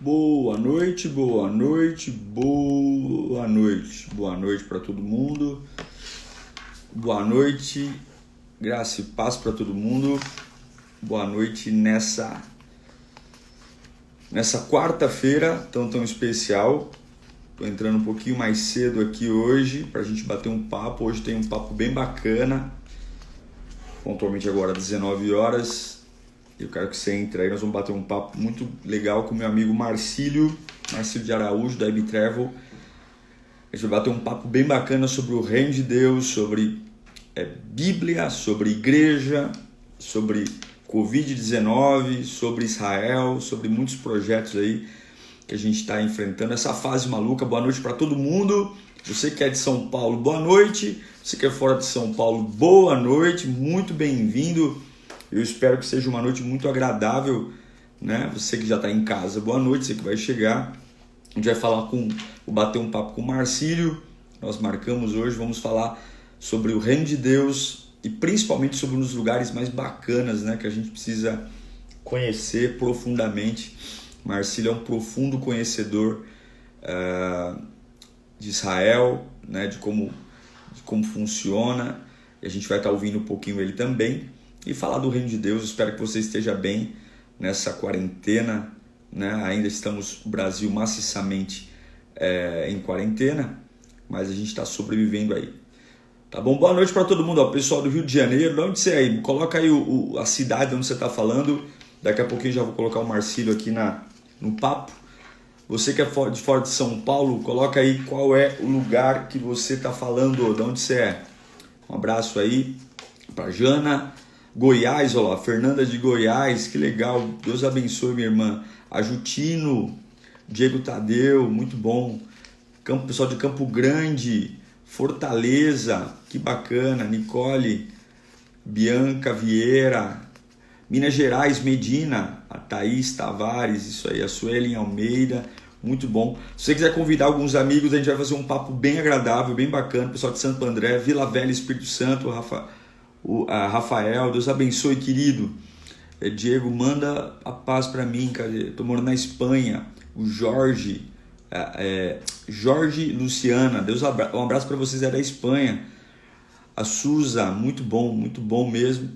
Boa noite, boa noite, boa noite. Boa noite para todo mundo. Boa noite, graça e paz para todo mundo. Boa noite nessa quarta-feira tão especial. Tô entrando um pouquinho mais cedo aqui hoje para a gente bater um papo. Hoje tem um papo bem bacana. Pontualmente agora 19 horas. Eu quero que você entre aí, nós vamos bater um papo muito legal com meu amigo Marcílio de Araújo, da IB Travel. A gente vai bater um papo bem bacana sobre o reino de Deus, sobre Bíblia, sobre igreja, sobre Covid-19, sobre Israel, sobre muitos projetos aí que a gente está enfrentando, essa fase maluca. Boa noite para todo mundo. Você que é de São Paulo, boa noite. Você que é fora de São Paulo, boa noite. Muito bem-vindo. Eu espero que seja uma noite muito agradável, né? Você que já está em casa, boa noite. Você que vai chegar. A gente vai bater um papo com o Marcílio. Nós marcamos hoje, vamos falar sobre o reino de Deus e principalmente sobre um dos lugares mais bacanas, né? Que a gente precisa conhecer profundamente. Marcílio é um profundo conhecedor de Israel, né? De como funciona. E a gente vai estar ouvindo um pouquinho ele também. E falar do reino de Deus. Espero que você esteja bem nessa quarentena, né? Ainda estamos, o Brasil maciçamente em quarentena, mas a gente está sobrevivendo aí. Tá bom? Boa noite para todo mundo. Ó, pessoal do Rio de Janeiro, de onde você é aí? Coloca aí a cidade onde você está falando. Daqui a pouquinho já vou colocar o Marcílio aqui no papo. Você que é de fora de São Paulo, coloca aí qual é o lugar que você está falando, de onde você é. Um abraço aí para Jana. Goiás, olha lá, Fernanda de Goiás, que legal, Deus abençoe minha irmã. A Jutino, Diego Tadeu, muito bom. Pessoal de Campo Grande, Fortaleza, que bacana. Nicole, Bianca Vieira, Minas Gerais, Medina, a Thaís Tavares, isso aí, a Suelen Almeida, muito bom. Se você quiser convidar alguns amigos, a gente vai fazer um papo bem agradável, bem bacana. Pessoal de Santo André, Vila Velha, Espírito Santo, Rafael, Deus abençoe, querido. Diego, manda a paz para mim, cadê? Tô morando na Espanha. O Jorge, Jorge Luciana, um abraço para vocês, é da Espanha. A Suza, muito bom mesmo.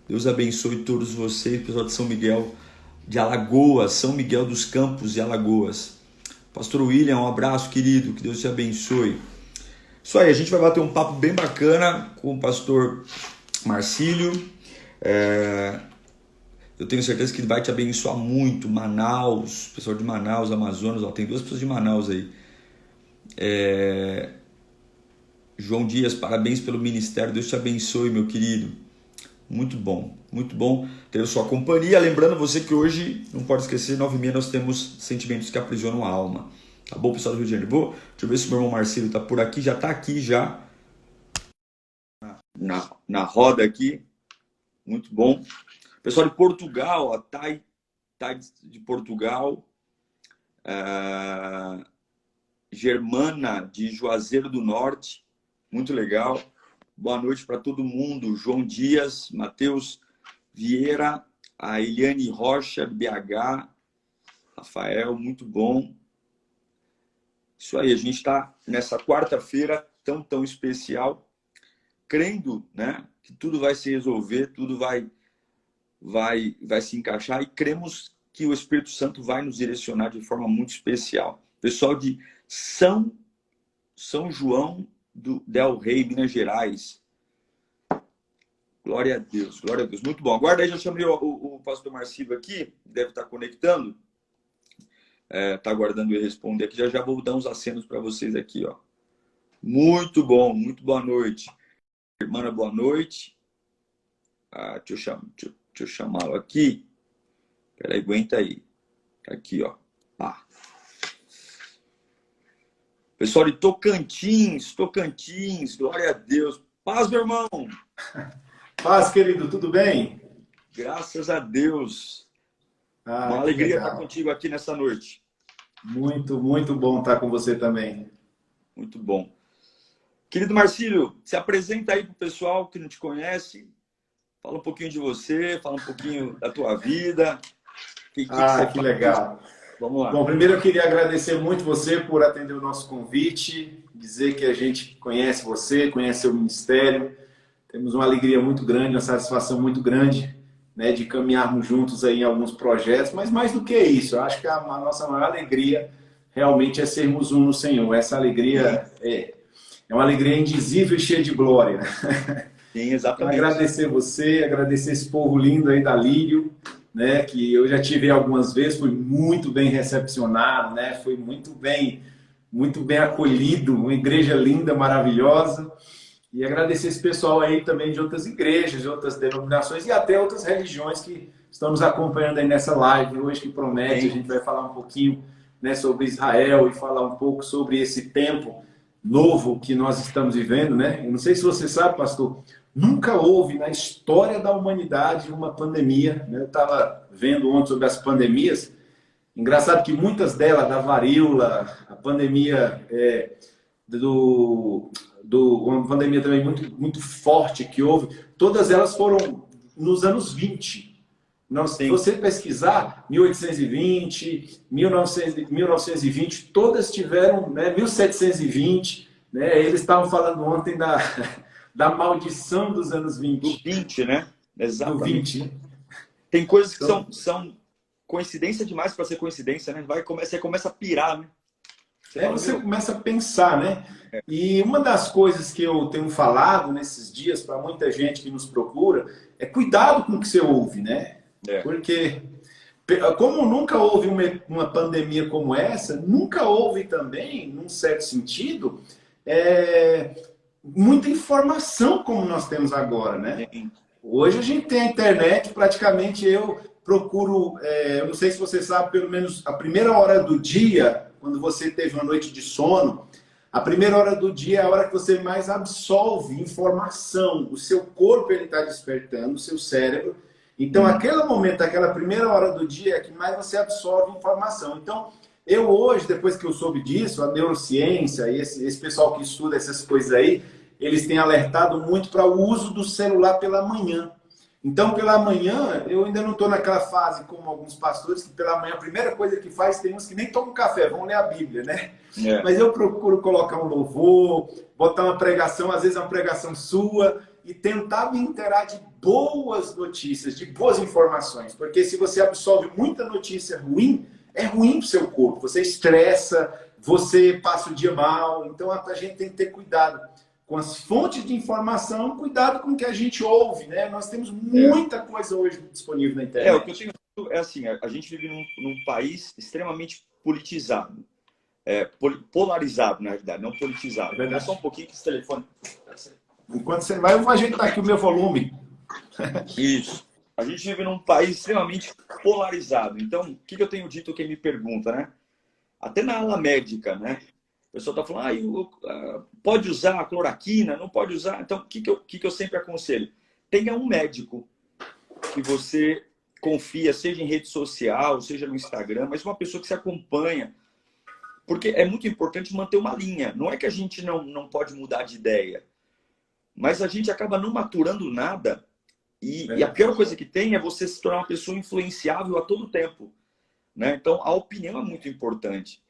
Deus abençoe todos vocês, pessoal de São Miguel de Alagoas, São Miguel dos Campos de Alagoas. Pastor William, um abraço, querido, que Deus te abençoe. Isso aí, a gente vai bater um papo bem bacana com o pastor Marcílio. Eu tenho certeza que ele vai te abençoar muito. Manaus, pessoal de Manaus, Amazonas, ó, tem duas pessoas de Manaus aí. João Dias, parabéns pelo ministério, Deus te abençoe, meu querido. Muito bom ter a sua companhia. Lembrando você que hoje, não pode esquecer, 9h30 nós temos sentimentos que aprisionam a alma. Tá bom, pessoal do Rio de Janeiro? Deixa eu ver se o meu irmão Marcílio tá por aqui, já tá aqui já. Na roda aqui, muito bom. Pessoal de Portugal, ó, Thay de Portugal, Germana de Juazeiro do Norte, muito legal. Boa noite para todo mundo. João Dias, Matheus Vieira, a Eliane Rocha, BH, Rafael, muito bom. Isso aí, a gente está nessa quarta-feira tão especial, crendo, né, que tudo vai se resolver, tudo vai se encaixar e cremos que o Espírito Santo vai nos direcionar de forma muito especial. Pessoal de São João do Del Rey, Minas Gerais. Glória a Deus, glória a Deus. Muito bom. Aguarda aí, já chamei o pastor Marcílio aqui, deve estar conectando. Está aguardando ele responder aqui. Já vou dar uns acenos para vocês aqui, ó. Muito bom, muito boa noite. Irmã, boa noite. Deixa eu chamá-lo aqui. Peraí, aguenta aí. Aqui, ó. Pessoal de Tocantins, glória a Deus. Paz, meu irmão. Paz, querido, tudo bem? Graças a Deus. Uma alegria estar contigo aqui nessa noite. Muito bom estar com você também. Muito bom. Querido Marcílio, se apresenta aí para o pessoal que não te conhece. Fala um pouquinho de você, fala um pouquinho da tua vida. Que legal. Vamos lá. Bom, primeiro eu queria agradecer muito você por atender o nosso convite, dizer que a gente conhece você, conhece seu ministério. Temos uma alegria muito grande, uma satisfação muito grande, né, de caminharmos juntos aí em alguns projetos, mas mais do que isso, eu acho que a nossa maior alegria realmente é sermos um no Senhor. Essa alegria é uma alegria indizível e cheia de glória. Sim, Então, exatamente. agradecer você, agradecer esse povo lindo aí da Lírio, né, que eu já tive algumas vezes, fui muito bem recepcionado, né, fui muito bem acolhido, uma igreja linda, maravilhosa. E agradecer esse pessoal aí também de outras igrejas, de outras denominações e até outras religiões que estão nos acompanhando aí nessa live hoje, que promete. A Sim. gente vai falar um pouquinho, né, sobre Israel e falar um pouco sobre esse tempo novo que nós estamos vivendo, né? Eu não sei se você sabe, pastor, nunca houve na história da humanidade uma pandemia, né? Eu estava vendo ontem sobre as pandemias. Engraçado que muitas delas, da varíola, a pandemia do, uma pandemia também muito forte que houve, todas elas foram nos anos 20. Se Sim. você pesquisar, 1820, 1920, todas tiveram, né, 1720, né, eles estavam falando ontem da maldição dos anos Do 20, 20, né? do Exatamente. 20. Tem coisas que Então, são coincidência demais para ser coincidência, né? Você começa a pirar, né? Você fala, você meu, começa a pensar, né? E uma das coisas que eu tenho falado nesses dias para muita gente que nos procura é cuidado com o que você ouve, né? é, Porque, como nunca houve uma pandemia como essa, nunca houve também, num certo sentido, muita informação como nós temos agora, né? sim, Hoje a gente tem a internet, praticamente eu procuro, eu não sei se você sabe, pelo menos a primeira hora do dia, quando você teve uma noite de sono, a primeira hora do dia é a hora que você mais absorve informação. O seu corpo ele está despertando, o seu cérebro. Então, aquele momento, aquela primeira hora do dia é que mais você absorve informação. Então, eu hoje, depois que eu soube disso, a neurociência e esse pessoal que estuda essas coisas aí, eles têm alertado muito para o uso do celular pela manhã. Então, pela manhã, eu ainda não estou naquela fase como alguns pastores, que pela manhã a primeira coisa que faz, tem uns que nem tomam café, vão ler a Bíblia, né? é, Mas eu procuro colocar um louvor, botar uma pregação, às vezes uma pregação sua, e tentar me inteirar de boas notícias, de boas informações. Porque se você absorve muita notícia ruim, é ruim para o seu corpo. Você estressa, você passa o dia mal. Então a gente tem que ter cuidado com as fontes de informação, cuidado com o que a gente ouve, né? Nós temos muita coisa hoje disponível na o que eu internet. tenho é assim, a gente vive num país extremamente politizado, polarizado, na realidade, não politizado. É É verdade. só um pouquinho que esse telefone... Enquanto você vai, eu vou ajeitar aqui o meu volume. Isso. A gente vive num país extremamente polarizado. Então, o que eu tenho dito quem me pergunta, né? Até na ala médica, né? O pessoal está falando, pode usar a cloroquina, não pode usar. Então, o que eu sempre aconselho? Tenha um médico que você confia, seja em rede social, seja no Instagram, mas uma pessoa que se acompanha. Porque é muito importante manter uma linha. Não é que a gente não pode mudar de ideia, mas a gente acaba não maturando nada. E a pior coisa que tem é você se tornar uma pessoa influenciável a todo tempo, né? Então, a opinião é muito importante.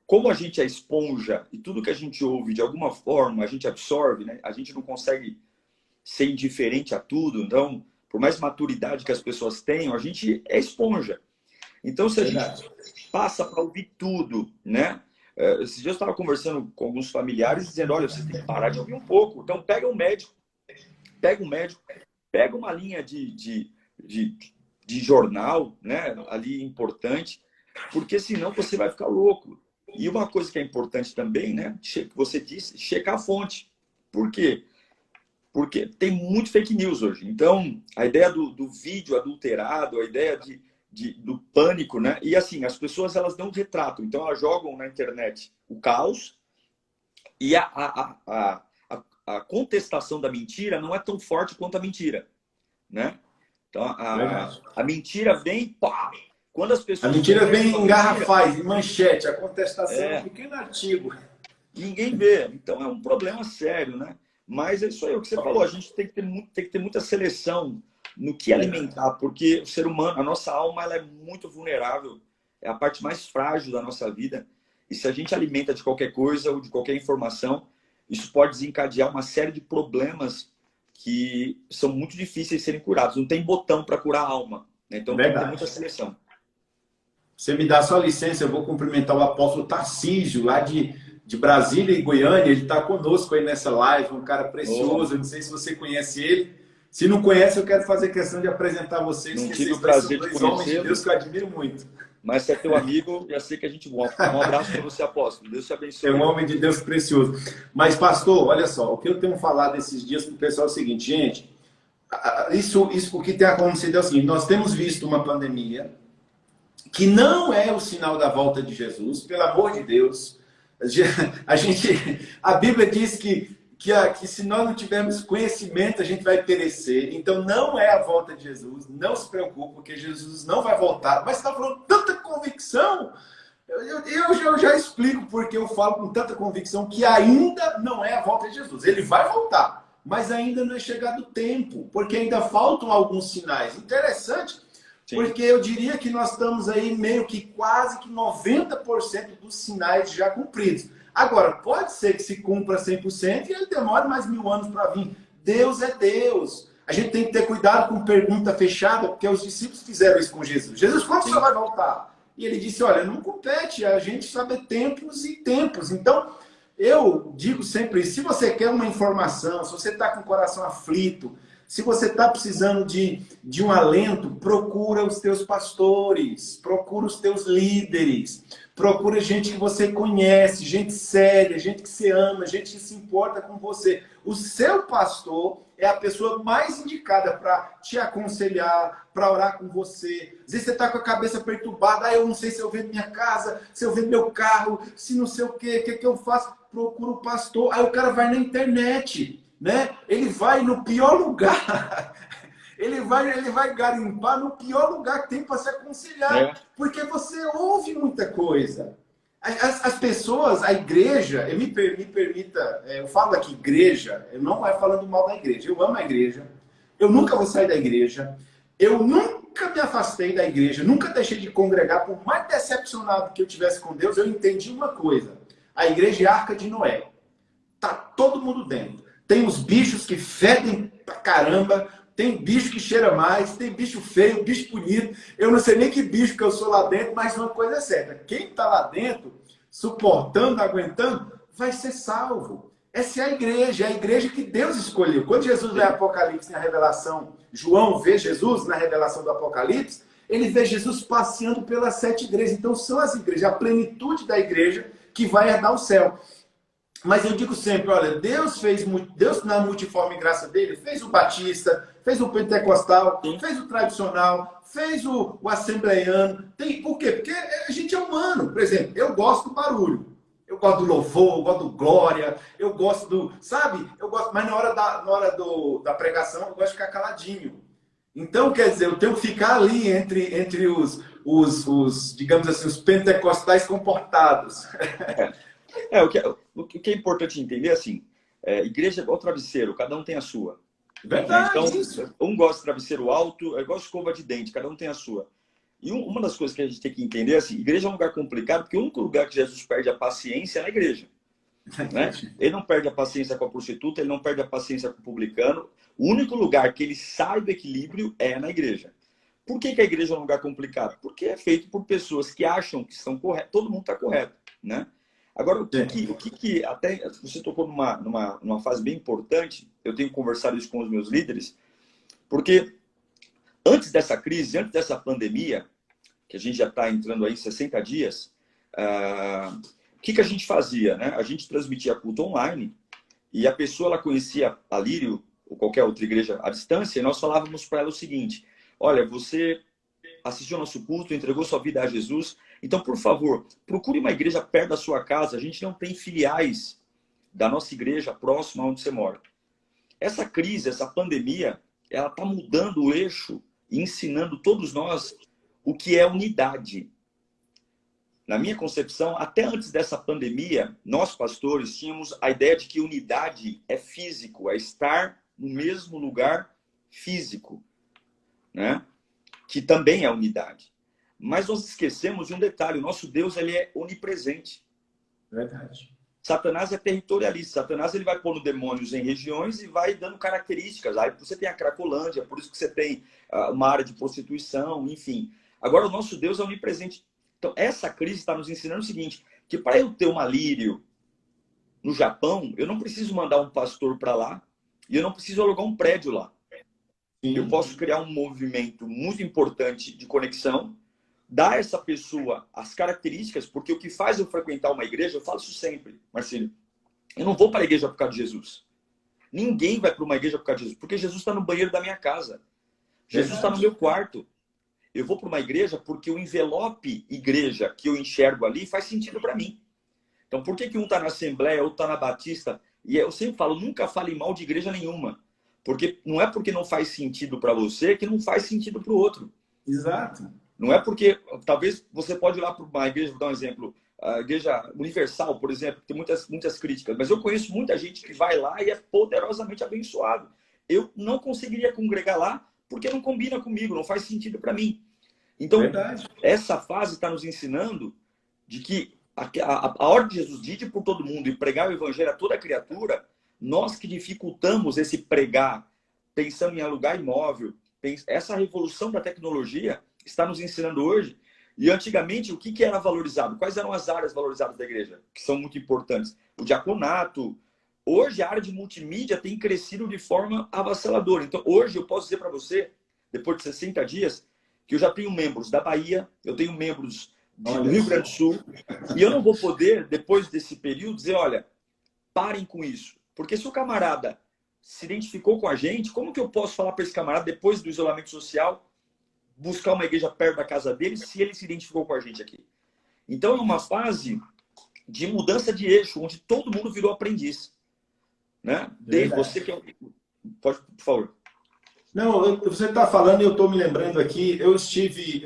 Como a gente é esponja e tudo que a gente ouve, de alguma forma, a gente absorve, né? A gente não consegue ser indiferente a tudo. Então, por mais maturidade que as pessoas tenham, a gente é esponja. Então, se a gente passa para ouvir tudo, né? Esses dias eu estava conversando com alguns familiares dizendo, olha, você tem que parar de ouvir um pouco. Então, pega um médico, pega uma linha de jornal, né? Ali importante, porque senão você vai ficar louco. E uma coisa que é importante também, né? Que você disse, checar a fonte. Por quê? Porque tem muito fake news hoje. Então, a ideia do vídeo adulterado, a ideia do pânico, né? E assim, as pessoas elas não retratam. Então, elas jogam na internet o caos e a contestação da mentira não é tão forte quanto a mentira, né? Então, a mentira vem, pá! Quando as A pessoas mentira vem começam a em mentira, garrafais, em manchete, a contestação é um pequeno artigo. ninguém vê. Então é um problema sério, né? Mas é isso aí o que você falou. A gente tem que ter muita seleção no que alimentar, porque o ser humano, a nossa alma, ela é muito vulnerável. é a parte mais frágil da nossa vida. E se a gente alimenta de qualquer coisa ou de qualquer informação, isso pode desencadear uma série de problemas que são muito difíceis de serem curados. Não tem botão para curar a alma, né? Então tem que ter muita seleção. Você me dá só licença, eu vou cumprimentar o apóstolo Tarcísio, lá de Brasília e Goiânia. Ele está conosco aí nessa live, um cara precioso. Eu não sei se você conhece ele. Se não conhece, eu quero fazer questão de apresentar vocês. Não tive o prazer de conhecê-lo. Homens de Deus que eu admiro muito. Mas se é teu amigo, já sei que a gente voa. Um abraço para você, apóstolo. Deus te abençoe. É um homem de Deus precioso. Mas, pastor, olha só, o que eu tenho falado esses dias para o pessoal é o seguinte, gente, isso o que tem acontecido é o seguinte, nós temos visto uma pandemia que não é o sinal da volta de Jesus, pelo amor de Deus. A Bíblia diz que se nós não tivermos conhecimento, a gente vai perecer. Então, não é a volta de Jesus. Não se preocupe, porque Jesus não vai voltar. Mas você está falando tanta convicção. Eu já explico porque eu falo com tanta convicção que ainda não é a volta de Jesus. Ele vai voltar, mas ainda não é chegado o tempo, porque ainda faltam alguns sinais. Interessante, sim, porque eu diria que nós estamos aí meio que quase que 90% dos sinais já cumpridos. Agora, pode ser que se cumpra 100% e ele demore mais 1000 anos para vir. Deus é Deus. A gente tem que ter cuidado com pergunta fechada, porque os discípulos fizeram isso com Jesus. Jesus, quando você vai voltar? E ele disse, olha, não compete, a gente sabe tempos e tempos. Então, eu digo sempre, se você quer uma informação, se você está com o coração aflito, se você está precisando de um alento, procura os teus pastores, procura os teus líderes, procura gente que você conhece, gente séria, gente que você ama, gente que se importa com você. O seu pastor é a pessoa mais indicada para te aconselhar, para orar com você. Às vezes você está com a cabeça perturbada, eu não sei se eu vendo minha casa, se eu vendo meu carro, se não sei o que eu faço. Procura o pastor. Aí o cara vai na internet, né? Ele vai no pior lugar. Ele vai garimpar no pior lugar que tem para se aconselhar. Porque você ouve muita coisa. As pessoas, a igreja, me permita, eu falo aqui igreja, eu não vai falando mal da igreja. Eu amo a igreja. Eu nunca vou sair da igreja. Eu nunca me afastei da igreja. Nunca deixei de congregar. Por mais decepcionado que eu tivesse com Deus, eu entendi uma coisa. A igreja é a Arca de Noé. Tá todo mundo dentro. Tem os bichos que fedem pra caramba. Tem bicho que cheira mais, tem bicho feio, bicho bonito. Eu não sei nem que bicho que eu sou lá dentro, mas uma coisa é certa. Quem está lá dentro, suportando, aguentando, vai ser salvo. Essa é a igreja que Deus escolheu. Quando Jesus lê Apocalipse na revelação, João vê Jesus na revelação do Apocalipse, ele vê Jesus passeando pelas 7 igrejas. Então são as igrejas, a plenitude da igreja que vai herdar o céu. Mas eu digo sempre, olha, Deus na multiforme graça dele, fez o batista, fez o pentecostal, fez o tradicional, fez o assembleiano. Por quê? Porque a gente é humano. Por exemplo, eu gosto do barulho. Eu gosto do louvor, eu gosto do glória, eu gosto do... Sabe? Eu gosto, mas na hora da pregação eu gosto de ficar caladinho. Então, quer dizer, eu tenho que ficar ali entre os digamos assim, os pentecostais comportados. O que é importante entender, assim, igreja é igual travesseiro, cada um tem a sua. Verdade, então, isso. Um gosta de travesseiro alto, é igual escova de dente, cada um tem a sua. E uma das coisas que a gente tem que entender, assim, igreja é um lugar complicado, porque o único lugar que Jesus perde a paciência é na igreja. Né? Ele não perde a paciência com a prostituta, ele não perde a paciência com o publicano. O único lugar que ele sai do equilíbrio é na igreja. Por que a igreja é um lugar complicado? Porque é feito por pessoas que acham que estão corretos, todo mundo está correto, né? Agora, o que até você tocou numa fase bem importante, eu tenho conversado isso com os meus líderes, porque antes dessa crise, antes dessa pandemia, que a gente já está entrando aí em 60 dias, o que a gente fazia, né? A gente transmitia culto online e a pessoa ela conhecia a Lírio ou qualquer outra igreja à distância e nós falávamos para ela o seguinte, olha, você assistiu ao nosso culto, entregou sua vida a Jesus, então, por favor, procure uma igreja perto da sua casa. A gente não tem filiais da nossa igreja próxima onde você mora. Essa crise, essa pandemia, ela está mudando o eixo e ensinando todos nós o que é unidade. Na minha concepção, até antes dessa pandemia, nós pastores tínhamos a ideia de que unidade é físico, é estar no mesmo lugar físico, né? Que também é unidade. Mas nós esquecemos de um detalhe, o nosso Deus ele é onipresente. Verdade. Satanás é territorialista. Satanás ele vai pondo demônios em regiões e vai dando características. Aí você tem a Cracolândia, por isso que você tem uma área de prostituição, enfim. Agora, o nosso Deus é onipresente. Então, essa crise está nos ensinando o seguinte, que para eu ter uma lírio no Japão, eu não preciso mandar um pastor para lá e eu não preciso alugar um prédio lá. Sim. Eu posso criar um movimento muito importante de conexão, dar a essa pessoa as características, porque o que faz eu frequentar uma igreja, eu falo isso sempre, Marcílio, eu não vou para a igreja por causa de Jesus. Ninguém vai para uma igreja por causa de Jesus, porque Jesus está no banheiro da minha casa. Jesus está no meu quarto. Eu vou para uma igreja porque o envelope igreja que eu enxergo ali faz sentido para mim. Então, por que um está na Assembleia, outro está na Batista? E eu sempre falo, nunca fale mal de igreja nenhuma. Porque não é porque não faz sentido para você que não faz sentido para o outro. Exato. Não é porque, talvez você pode ir lá para uma igreja, vou dar um exemplo, a Igreja Universal, por exemplo, tem muitas críticas, mas eu conheço muita gente que vai lá e é poderosamente abençoado. Eu não conseguiria congregar lá porque não combina comigo, não faz sentido para mim. Então, Verdade. essa fase está nos ensinando de que a ordem de Jesus dita por todo mundo e pregar o evangelho a toda criatura, nós que dificultamos esse pregar, pensando em alugar imóvel, essa revolução da tecnologia está nos ensinando hoje. E antigamente, o que era valorizado? Quais eram as áreas valorizadas da igreja? Que são muito importantes. O diaconato. Hoje, a área de multimídia tem crescido de forma avassaladora. Então, hoje, eu posso dizer para você, depois de 60 dias, que eu já tenho membros da Bahia, eu tenho membros do Rio Grande do Sul, e eu não vou poder, depois desse período, dizer, olha, parem com isso. Porque se o camarada se identificou com a gente, como que eu posso falar para esse camarada, depois do isolamento social, buscar uma igreja perto da casa dele, se ele se identificou com a gente aqui? Então, é uma fase de mudança de eixo, onde todo mundo virou aprendiz. Né? Desde você que... Pode, por favor. Não, você está falando e eu estou me lembrando aqui, eu estive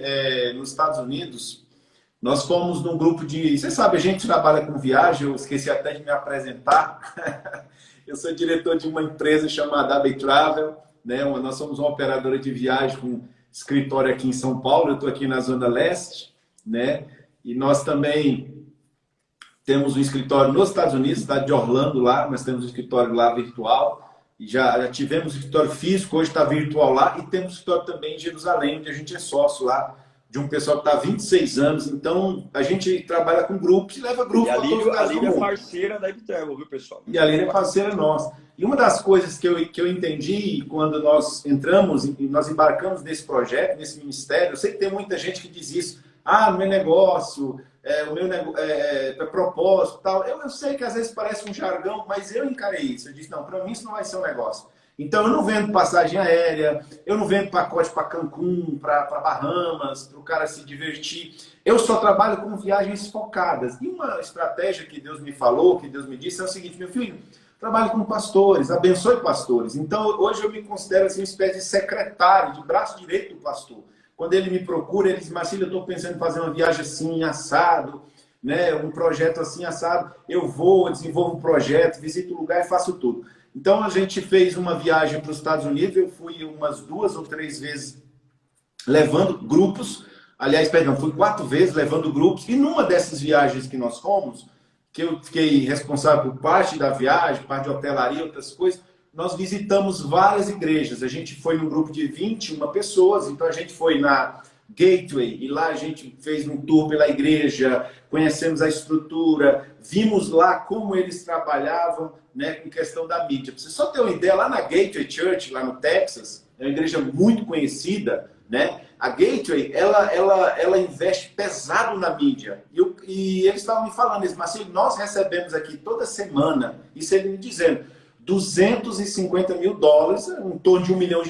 nos Estados Unidos, nós fomos num grupo de... Você sabe, a gente trabalha com viagem, eu esqueci até de me apresentar. Eu sou diretor de uma empresa chamada AB Travel, né? Nós somos uma operadora de viagem com escritório aqui em São Paulo, eu estou aqui na Zona Leste, né? E nós também temos um escritório nos Estados Unidos, cidade de Orlando lá, nós temos um escritório lá virtual. E já tivemos escritório físico, hoje está virtual lá, e temos escritório também em Jerusalém, onde a gente é sócio lá, de um pessoal que está há 26 anos. Então, a gente trabalha com grupos e leva grupos para todo lugar do mundo. A Lília é parceira da Ibtravel, viu, pessoal? E a Lília é parceira nossa. E uma das coisas que eu entendi quando nós entramos, nós embarcamos nesse projeto, nesse ministério, eu sei que tem muita gente que diz isso, o meu negócio, o meu propósito, tal. Eu sei que às vezes parece um jargão, mas eu encarei isso. Eu disse, não, para mim isso não vai ser um negócio. Então eu não vendo passagem aérea, eu não vendo pacote para Cancún, para Bahamas, para o cara se divertir. Eu só trabalho com viagens focadas. E uma estratégia que Deus me falou, que Deus me disse, é o seguinte, meu filho, trabalhe com pastores, abençoe pastores. Então hoje eu me considero assim, uma espécie de secretário, de braço direito do pastor. Quando ele me procura, ele diz, Marcílio, eu estou pensando em fazer uma viagem assim, assado, né? Um projeto assim, assado. Eu vou, desenvolvo um projeto, visito o lugar e faço tudo. Então, a gente fez uma viagem para os Estados Unidos, eu fui umas 2 ou 3 vezes levando grupos, aliás, perdão, fui 4 vezes levando grupos, e numa dessas viagens que nós fomos, que eu fiquei responsável por parte da viagem, parte de hotelaria, outras coisas, nós visitamos várias igrejas. A gente foi num grupo de 21 pessoas, então a gente foi na Gateway, e lá a gente fez um tour pela igreja, conhecemos a estrutura, vimos lá como eles trabalhavam, né, com questão da mídia. Pra você só ter uma ideia, lá na Gateway Church, lá no Texas, é uma igreja muito conhecida, né? A Gateway, ela investe pesado na mídia. E eles estavam me falando isso, mas assim, nós recebemos aqui toda semana, isso ele me dizendo, $250 mil, em torno de R$1 milhão,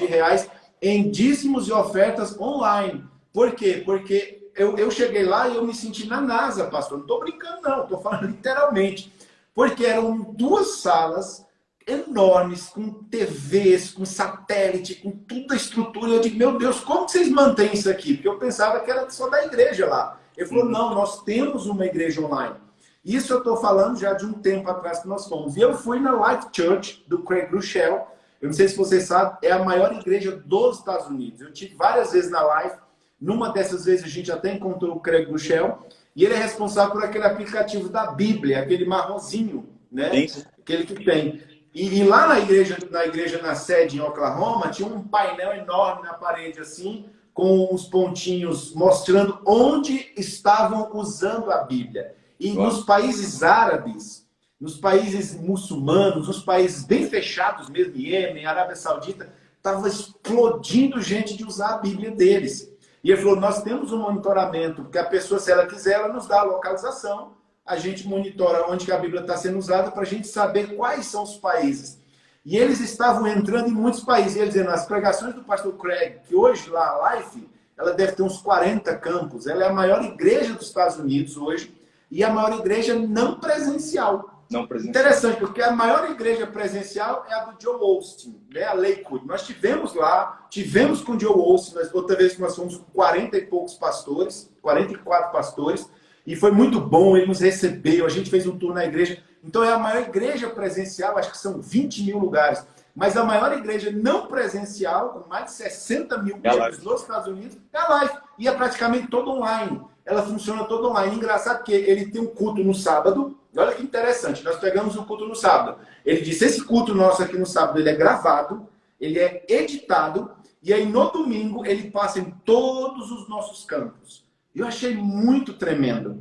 em dízimos e ofertas online. Por quê? Porque eu cheguei lá e eu me senti na NASA, pastor. Não estou brincando, não. Estou falando literalmente. Porque eram 2 salas enormes, com TVs, com satélite, com toda a estrutura. Eu digo, meu Deus, como que vocês mantêm isso aqui? Porque eu pensava que era só da igreja lá. Ele falou, não, nós temos uma igreja online. Isso eu estou falando já de um tempo atrás que nós fomos. E eu fui na Life Church, do Craig Groeschel. Eu não sei se você sabe, é a maior igreja dos Estados Unidos. Eu tive várias vezes na Life. Numa dessas vezes a gente até encontrou o Craig Groeschel, e ele é responsável por aquele aplicativo da Bíblia, aquele marronzinho, né? Sim. Aquele que tem. E lá na sede em Oklahoma, tinha um painel enorme na parede, assim, com os pontinhos mostrando onde estavam usando a Bíblia. E Uau. nos países árabes, nos países muçulmanos, nos países bem fechados mesmo, Iêmen, Arábia Saudita, estava explodindo gente de usar a Bíblia deles. E ele falou, nós temos um monitoramento, porque a pessoa, se ela quiser, ela nos dá a localização, a gente monitora onde que a Bíblia está sendo usada para a gente saber quais são os países. E eles estavam entrando em muitos países. E ele dizendo, as pregações do pastor Craig, que hoje lá, a Life, ela deve ter uns 40 campos. Ela é a maior igreja dos Estados Unidos hoje e a maior igreja não presencial. Não presencial. Interessante, porque a maior igreja presencial é a do Joe Osteen, né? A Lakewood. Nós tivemos lá, tivemos com o Joe Osteen, outra vez que nós fomos com 40 e poucos pastores, 44 pastores, e foi muito bom, ele nos recebeu, a gente fez um tour na igreja. Então é a maior igreja presencial, acho que são 20 mil lugares, mas a maior igreja não presencial, com mais de 60 mil membros nos Estados Unidos, é a Life. E é praticamente todo online. Ela funciona todo online. Engraçado que ele tem um culto no sábado. Olha que interessante, nós pegamos um culto no sábado. Ele disse, esse culto nosso aqui no sábado, ele é gravado, ele é editado, e aí no domingo ele passa em todos os nossos campos. Eu achei muito tremendo,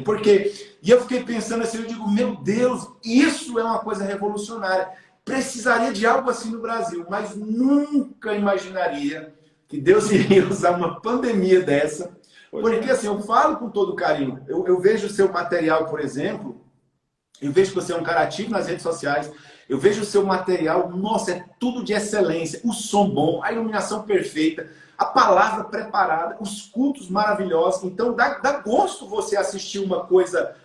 porque, e eu fiquei pensando assim, eu digo, meu Deus, isso é uma coisa revolucionária. Precisaria de algo assim no Brasil, mas nunca imaginaria que Deus iria usar uma pandemia dessa. Porque assim, eu falo com todo carinho, eu vejo o seu material, por exemplo, eu vejo que você é um cara ativo nas redes sociais, eu vejo o seu material, nossa, é tudo de excelência, o som bom, a iluminação perfeita, a palavra preparada, os cultos maravilhosos. Então dá gosto você assistir uma coisa,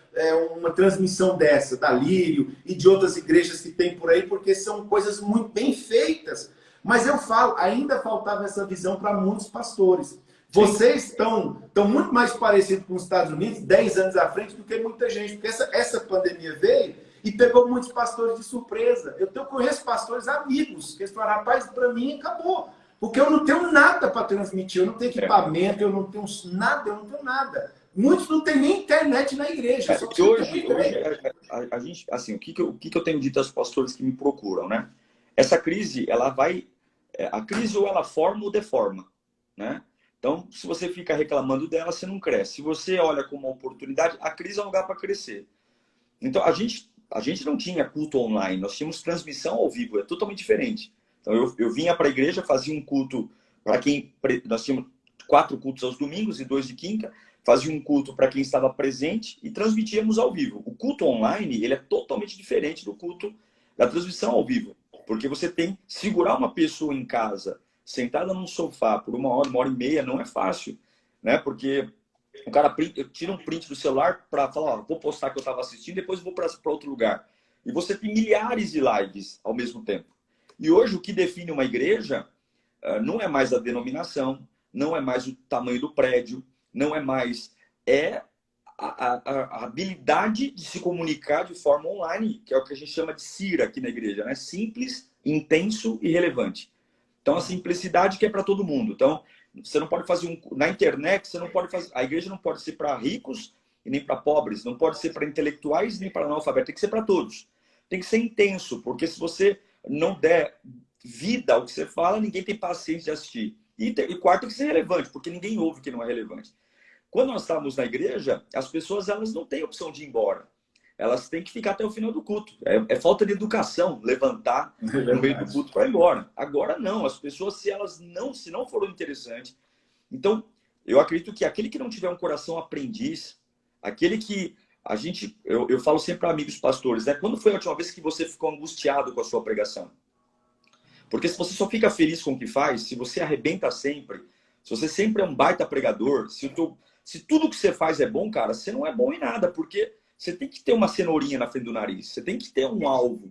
uma transmissão dessa, da Lírio e de outras igrejas que tem por aí, porque são coisas muito bem feitas. Mas eu falo, ainda faltava essa visão para muitos pastores. Vocês estão muito mais parecidos com os Estados Unidos 10 anos à frente do que muita gente, porque essa pandemia veio e pegou muitos pastores de surpresa. Eu conheço pastores amigos, que eles falaram, rapaz, para mim acabou. Porque eu não tenho nada para transmitir, eu não tenho equipamento, eu não tenho nada. Muitos não têm nem internet na igreja. Hoje a gente, assim, o que eu tenho dito aos pastores que me procuram, né? Essa crise, ela vai... A crise ou ela forma ou deforma, né? Então, se você fica reclamando dela, você não cresce. Se você olha como uma oportunidade, a crise é um lugar para crescer. Então, a gente não tinha culto online, nós tínhamos transmissão ao vivo, é totalmente diferente. Então, eu vinha para a igreja, fazia um culto para quem... Nós tínhamos 4 cultos aos domingos e 2 de quinta, fazia um culto para quem estava presente e transmitíamos ao vivo. O culto online, ele é totalmente diferente do culto da transmissão ao vivo, porque você tem que segurar uma pessoa em casa, sentada num sofá por 1 hora e meia, não é fácil, né? Porque o cara tira um print do celular para falar, ó, vou postar que eu estava assistindo, depois vou para outro lugar. E você tem milhares de lives ao mesmo tempo. E hoje o que define uma igreja não é mais a denominação, não é mais o tamanho do prédio, não é mais... É a habilidade de se comunicar de forma online, que é o que a gente chama de CIRA aqui na igreja, né? Simples, intenso e relevante. Então, a simplicidade que é para todo mundo. Então, você não pode fazer na internet, você não pode fazer... A igreja não pode ser para ricos e nem para pobres, não pode ser para intelectuais nem para analfabetos, tem que ser para todos. Tem que ser intenso, porque se você não der vida ao que você fala, ninguém tem paciência de assistir. E quarto, tem que ser relevante, porque ninguém ouve que não é relevante. Quando nós estávamos na igreja, as pessoas elas não têm opção de ir embora. Elas têm que ficar até o final do culto. É falta de educação levantar no meio do culto para ir embora. Agora não, as pessoas, se não foram interessantes. Então, eu acredito que aquele que não tiver um coração aprendiz, aquele que eu falo sempre para amigos pastores, né? Quando foi a última vez que você ficou angustiado com a sua pregação? Porque se você só fica feliz com o que faz, se você arrebenta sempre, se você sempre é um baita pregador, se tudo que você faz é bom, cara, você não é bom em nada, porque você tem que ter uma cenourinha na frente do nariz, você tem que ter um alvo.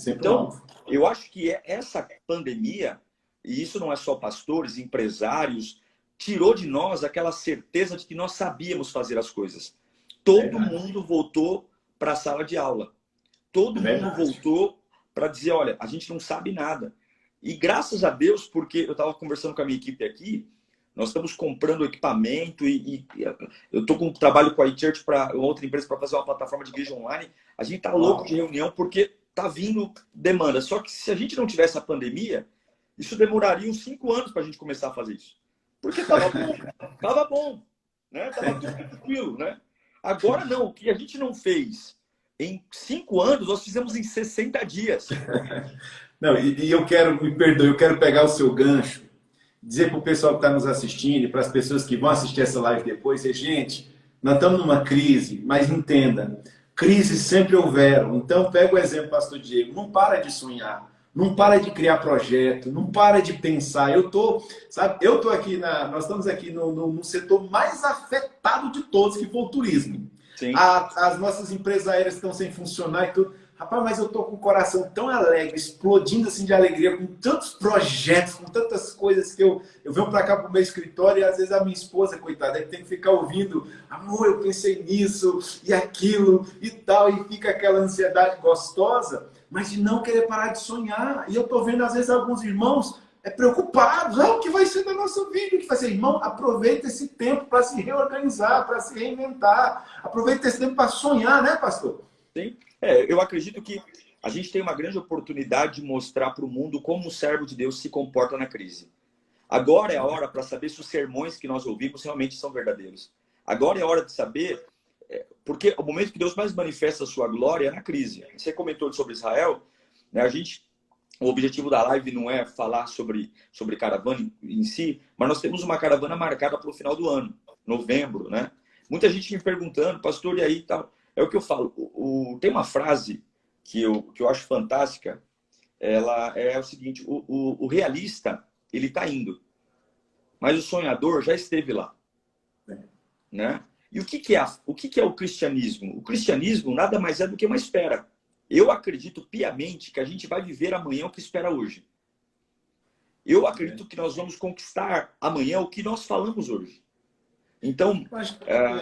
Então, eu acho que essa pandemia, e isso não é só pastores, empresários, tirou de nós aquela certeza de que nós sabíamos fazer as coisas. Todo mundo voltou para a sala de aula. Todo mundo voltou para dizer, olha, a gente não sabe nada. E graças a Deus, porque eu estava conversando com a minha equipe aqui, Nós estamos comprando equipamento eu estou com um trabalho com a iChurch para outra empresa para fazer uma plataforma de igreja online. A gente está louco de reunião porque está vindo demanda. Só que se a gente não tivesse a pandemia, isso demoraria uns 5 anos para a gente começar a fazer isso. Porque estava bom, né? Estava tudo tranquilo, né? Agora não, o que a gente não fez em 5 anos, nós fizemos em 60 dias. Não, eu quero, me perdoe, eu quero pegar o seu gancho, dizer para o pessoal que está nos assistindo e para as pessoas que vão assistir essa live depois, gente, nós estamos numa crise, mas entenda, crises sempre houveram. Então, pega o exemplo, pastor Diego, não para de sonhar, não para de criar projeto, não para de pensar. Nós estamos aqui no setor mais afetado de todos, que foi o turismo. Sim. As nossas empresas aéreas estão sem funcionar e tudo. Rapaz, mas eu tô com o coração tão alegre, explodindo assim de alegria, com tantos projetos, com tantas coisas que eu venho para cá pro meu escritório e às vezes a minha esposa, coitada, é que tem que ficar ouvindo, amor, eu pensei nisso e aquilo e tal, e fica aquela ansiedade gostosa, mas de não querer parar de sonhar. E eu tô vendo às vezes alguns irmãos preocupados, o que vai ser da nossa vida? O que vai ser? Irmão, aproveita esse tempo para se reorganizar, para se reinventar, aproveita esse tempo para sonhar, né, pastor? Sim. Eu acredito que a gente tem uma grande oportunidade de mostrar para o mundo como o servo de Deus se comporta na crise. Agora é a hora para saber se os sermões que nós ouvimos realmente são verdadeiros. Agora é a hora de saber, porque o momento que Deus mais manifesta a sua glória é na crise. Você comentou sobre Israel, né? O objetivo da live não é falar sobre caravana em si, mas nós temos uma caravana marcada para o final do ano, novembro, né? Muita gente me perguntando, pastor, e aí e tal. É o que eu falo. Tem uma frase que eu acho fantástica. Ela é o seguinte: o realista, ele está indo, mas o sonhador já esteve lá, né? E o que é o cristianismo? O cristianismo nada mais é do que uma espera. Eu acredito piamente que a gente vai viver amanhã o que espera hoje. Eu acredito que nós vamos conquistar amanhã o que nós falamos hoje. Então,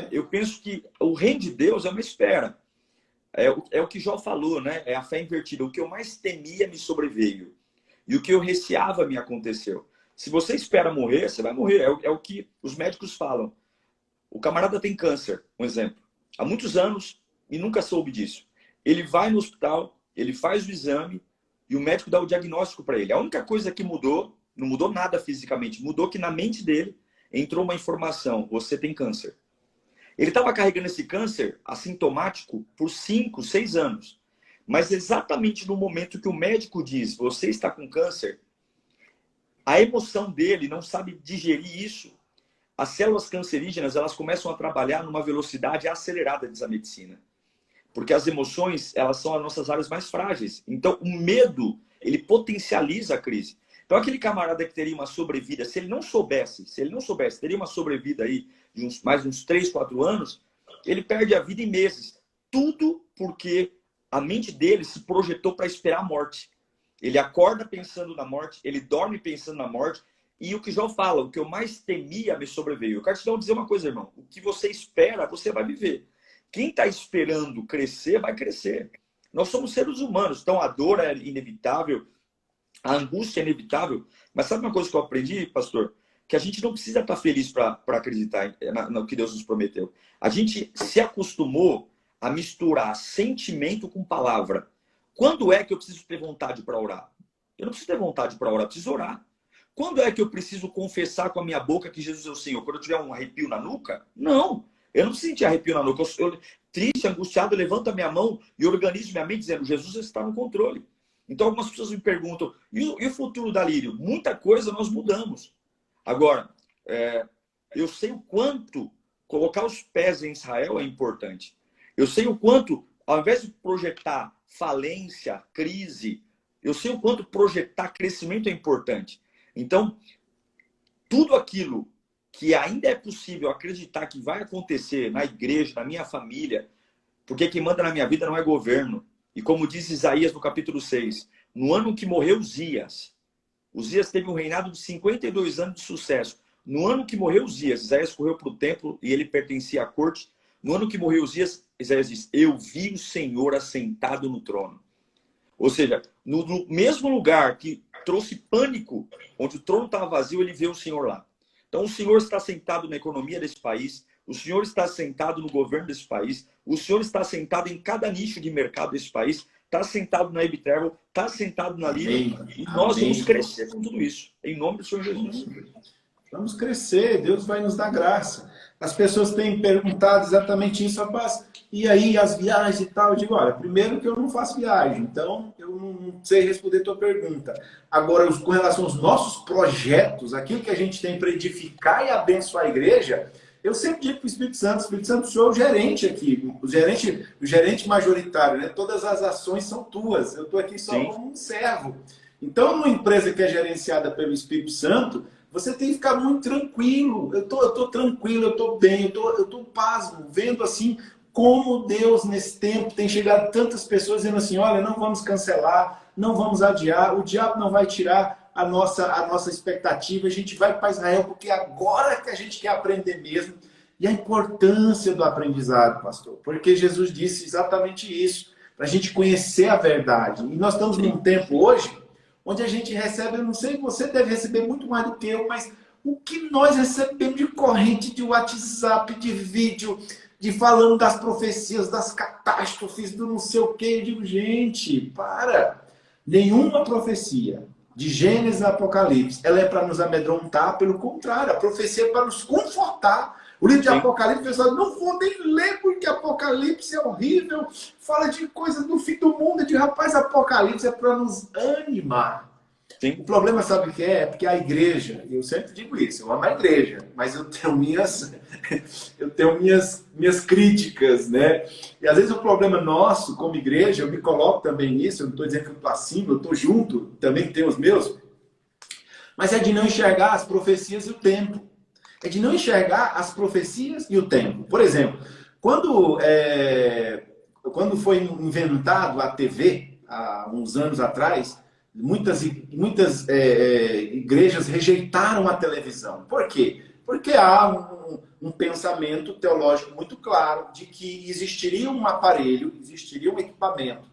eu penso que o reino de Deus é uma espera. É o que Jó falou, né? É a fé invertida. O que eu mais temia me sobreveio. E o que eu receava me aconteceu. Se você espera morrer, você vai morrer. É o que os médicos falam. O camarada tem câncer, um exemplo. Há muitos anos e nunca soube disso. Ele vai no hospital, ele faz o exame e o médico dá o diagnóstico para ele. A única coisa que mudou, não mudou nada fisicamente, mudou que na mente dele entrou uma informação: você tem câncer. Ele estava carregando esse câncer assintomático por 5, 6 anos. Mas exatamente no momento que o médico diz, você está com câncer, a emoção dele não sabe digerir isso. As células cancerígenas, elas começam a trabalhar numa velocidade acelerada, diz a medicina. Porque as emoções, elas são as nossas áreas mais frágeis. Então, o medo, ele potencializa a crise. Então, aquele camarada que teria uma sobrevida, se ele não soubesse, teria uma sobrevida aí de mais uns 3, 4 anos, ele perde a vida em meses. Tudo porque a mente dele se projetou para esperar a morte. Ele acorda pensando na morte, ele dorme pensando na morte, e o que Jó fala, o que eu mais temia me sobreveio. Eu quero te dizer uma coisa, irmão. O que você espera, você vai viver. Quem está esperando crescer, vai crescer. Nós somos seres humanos, então a dor é inevitável, a angústia é inevitável, mas sabe uma coisa que eu aprendi, pastor? Que a gente não precisa estar feliz para acreditar no que Deus nos prometeu. A gente se acostumou a misturar sentimento com palavra. Quando é que eu preciso ter vontade para orar? Eu não preciso ter vontade para orar, eu preciso orar. Quando é que eu preciso confessar com a minha boca que Jesus é o Senhor? Quando eu tiver um arrepio na nuca? Não, eu não preciso sentir arrepio na nuca. Eu triste, angustiado, eu levanto a minha mão e organizo minha mente dizendo, Jesus está no controle. Então, algumas pessoas me perguntam, e o futuro da Lírio? Muita coisa nós mudamos. Agora, eu sei o quanto colocar os pés em Israel é importante. Eu sei o quanto, ao invés de projetar falência, crise, eu sei o quanto projetar crescimento é importante. Então, tudo aquilo que ainda é possível acreditar que vai acontecer na igreja, na minha família, porque quem manda na minha vida não é governo. E como diz Isaías no capítulo 6, no ano que morreu Uzias teve um reinado de 52 anos de sucesso. No ano que morreu Uzias, Isaías correu para o templo e ele pertencia à corte. No ano que morreu Uzias, Isaías diz, eu vi o Senhor assentado no trono. Ou seja, no mesmo lugar que trouxe pânico, onde o trono estava vazio, ele vê o Senhor lá. Então, o Senhor está sentado na economia desse país, o Senhor está sentado no governo desse país, o Senhor está sentado em cada nicho de mercado desse país, está sentado na Travel, está sentado na Líder, e nós vamos crescer com tudo isso, em nome do Senhor Jesus. Vamos crescer, Deus vai nos dar graça. As pessoas têm perguntado exatamente isso, rapaz, e aí as viagens e tal? Eu digo, olha, primeiro que eu não faço viagem, então eu não sei responder a tua pergunta. Agora, com relação aos nossos projetos, aquilo que a gente tem para edificar e abençoar a igreja, eu sempre digo para o Espírito Santo, o senhor é o gerente aqui, o gerente majoritário, né? Todas as ações são tuas, eu estou aqui só como um servo. Então, numa empresa que é gerenciada pelo Espírito Santo, você tem que ficar muito tranquilo. Eu tô tranquilo, eu tô bem, eu tô pasmo, vendo assim como Deus nesse tempo tem chegado tantas pessoas dizendo assim, olha, não vamos cancelar, não vamos adiar, o diabo não vai tirar a nossa expectativa, a gente vai para Israel porque agora que a gente quer aprender mesmo. E a importância do aprendizado, pastor, porque Jesus disse exatamente isso, para a gente conhecer a verdade. E nós estamos num tempo hoje onde a gente recebe, eu não sei, você deve receber muito mais do que eu, mas o que nós recebemos de corrente, de WhatsApp, de vídeo, de falando das profecias, das catástrofes, do não sei o quê. Eu digo, gente, para. Nenhuma profecia, de Gênesis a Apocalipse, ela é para nos amedrontar, pelo contrário, a profecia é para nos confortar. O livro de Apocalipse, o pessoal não vou nem ler porque Apocalipse é horrível, fala de coisas do fim do mundo. Eu digo, rapaz, Apocalipse é para nos animar. Sim. O problema, sabe o que é? É porque a igreja, eu sempre digo isso, eu amo a igreja, mas eu tenho minhas críticas, né? E às vezes o problema nosso, como igreja, eu me coloco também nisso, eu não estou dizendo que eu estou acima, eu estou junto, também tenho os meus, mas é de não enxergar as profecias e o tempo. É de não enxergar as profecias e o tempo. Por exemplo, quando foi inventado a TV, há uns anos atrás, muitas igrejas rejeitaram a televisão. Por quê? Porque há um pensamento teológico muito claro de que existiria um aparelho, existiria um equipamento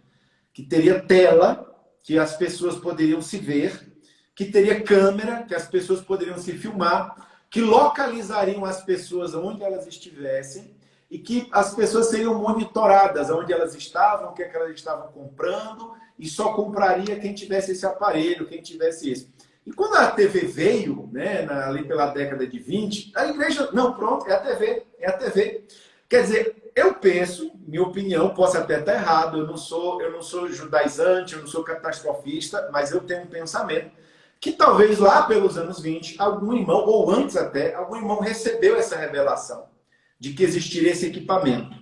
que teria tela, que as pessoas poderiam se ver, que teria câmera, que as pessoas poderiam se filmar, que localizariam as pessoas onde elas estivessem e que as pessoas seriam monitoradas onde elas estavam, o que é que elas estavam comprando, e só compraria quem tivesse esse aparelho, quem tivesse isso. E quando a TV veio, né, ali pela década de 20, a igreja, não, pronto, é a TV. Quer dizer, eu penso, minha opinião, posso até estar errado, eu não sou judaizante, eu não sou catastrofista, mas eu tenho um pensamento que talvez lá pelos anos 20, algum irmão, ou antes até, algum irmão recebeu essa revelação de que existiria esse equipamento.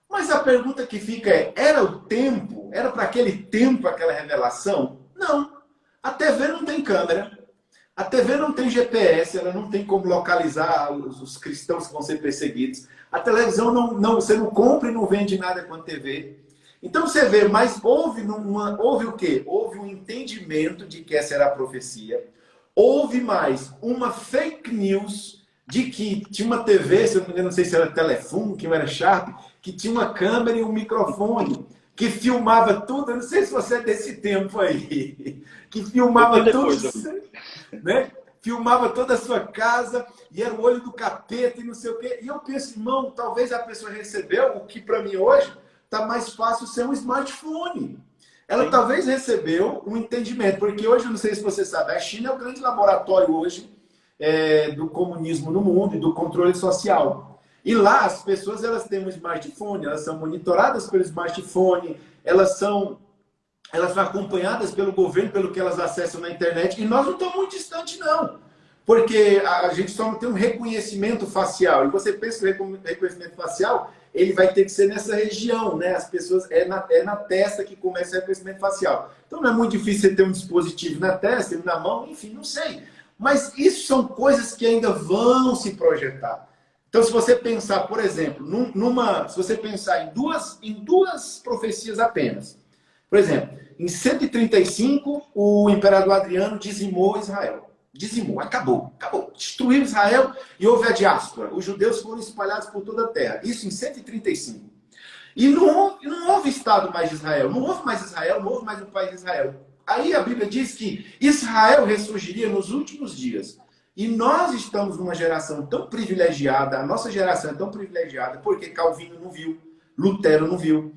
Mas a pergunta que fica é, era o tempo? Era para aquele tempo aquela revelação? Não. A TV não tem câmera, a TV não tem GPS, ela não tem como localizar os cristãos que vão ser perseguidos. A televisão, você não compra e não vende nada com a TV. Então você vê, mas houve o quê? Houve um entendimento de que essa era a profecia. Houve mais uma fake news de que tinha uma TV, se eu não me engano, não sei se era Telefone, que era Sharp, que tinha uma câmera e um microfone, que filmava tudo. Eu não sei se você é desse tempo aí, que filmava tudo, né? Filmava toda a sua casa e era o olho do capeta e não sei o quê. E eu penso, irmão, talvez a pessoa recebeu o que para mim hoje está mais fácil ser um smartphone. Ela talvez recebeu um entendimento, porque hoje, eu não sei se você sabe, a China é o grande laboratório hoje do comunismo no mundo e do controle social. E lá as pessoas elas têm um smartphone, elas são monitoradas pelo smartphone, elas são acompanhadas pelo governo, pelo que elas acessam na internet, e nós não estamos muito distantes, não. Porque a gente só não tem um reconhecimento facial. E você pensa que o reconhecimento facial ele vai ter que ser nessa região, né? As pessoas, é na testa que começa o reconhecimento facial. Então não é muito difícil você ter um dispositivo na testa, na mão, enfim, não sei. Mas isso são coisas que ainda vão se projetar. Então, se você pensar, por exemplo, se você pensar em duas profecias apenas. Por exemplo, em 135, o imperador Adriano dizimou Israel. Dizimou, acabou. Destruiu Israel e houve a diáspora. Os judeus foram espalhados por toda a terra. Isso em 135. E não houve Estado mais de Israel. Não houve mais Israel, não houve mais um país de Israel. Aí a Bíblia diz que Israel ressurgiria nos últimos dias. E nós estamos numa geração tão privilegiada, a nossa geração é tão privilegiada, porque Calvino não viu, Lutero não viu,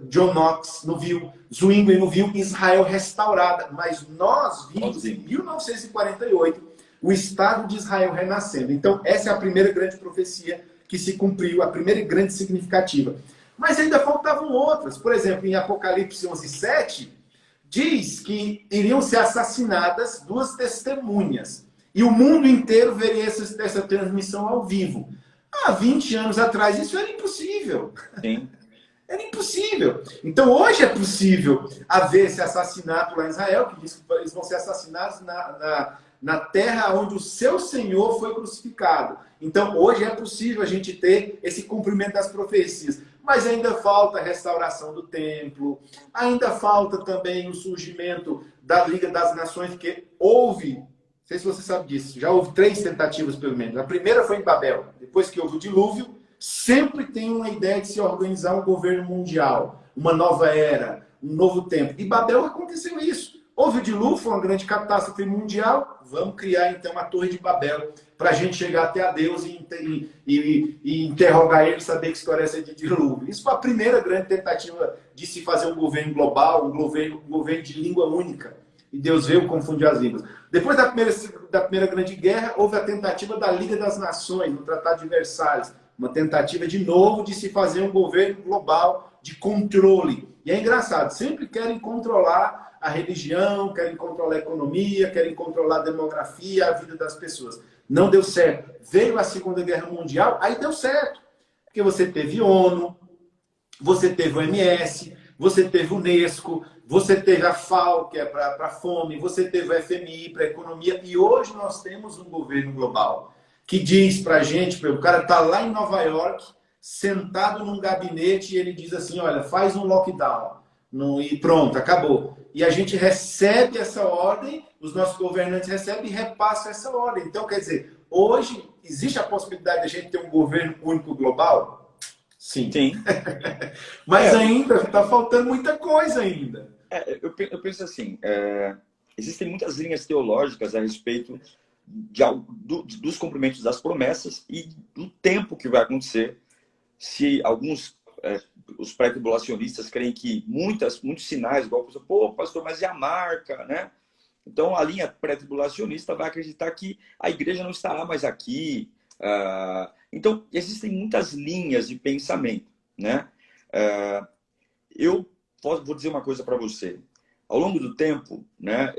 John Knox não viu, Zwingli não viu, Israel restaurada. Mas nós vimos em 1948 o Estado de Israel renascendo. Então, essa é a primeira grande profecia que se cumpriu, a primeira grande significativa. Mas ainda faltavam outras. Por exemplo, em Apocalipse 11:7, diz que iriam ser assassinadas 2 testemunhas. E o mundo inteiro veria essa transmissão ao vivo. Há 20 anos atrás, isso era impossível. Sim. Era impossível. Então, hoje é possível haver esse assassinato lá em Israel, que diz que eles vão ser assassinados na terra onde o seu Senhor foi crucificado. Então, hoje é possível a gente ter esse cumprimento das profecias. Mas ainda falta a restauração do templo, ainda falta também o surgimento da Liga das Nações, que houve, não sei se você sabe disso, já houve 3 tentativas pelo menos. A primeira foi em Babel, depois que houve o dilúvio, sempre tem uma ideia de se organizar um governo mundial, uma nova era, um novo tempo. E Babel aconteceu isso. Houve o dilúvio, foi uma grande catástrofe mundial, vamos criar então a Torre de Babel, para a gente chegar até a Deus e interrogar ele, saber que história é essa de dilúvio. Isso foi a primeira grande tentativa de se fazer um governo global, um governo de língua única. E Deus veio confundir as línguas. Depois da primeira Grande Guerra, houve a tentativa da Liga das Nações, no Tratado de Versalhes. Uma tentativa de novo de se fazer um governo global de controle. E é engraçado, sempre querem controlar a religião, querem controlar a economia, querem controlar a demografia, a vida das pessoas. Não deu certo. Veio a Segunda Guerra Mundial, aí deu certo. Porque você teve ONU, você teve o OMS, você teve o Unesco, você teve a FAO, que é para a fome, você teve o FMI para a economia, e hoje nós temos um governo global que diz para a gente, o cara está lá em Nova York, sentado num gabinete, e ele diz assim, olha, faz um lockdown, e pronto, acabou. E a gente recebe essa ordem, os nossos governantes recebem e repassam essa ordem. Então, quer dizer, hoje existe a possibilidade de a gente ter um governo único global? Sim. Sim. Mas ainda está faltando muita coisa ainda. Eu penso assim, existem muitas linhas teológicas a respeito dos cumprimentos das promessas e do tempo que vai acontecer. Se alguns, os pré-tribulacionistas, creem que muitos sinais, igual a pô, pastor, mas e a marca, né? Então, a linha pré-tribulacionista vai acreditar que a igreja não estará mais aqui. Então, existem muitas linhas de pensamento, né? Eu vou dizer uma coisa para você. Ao longo do tempo, né,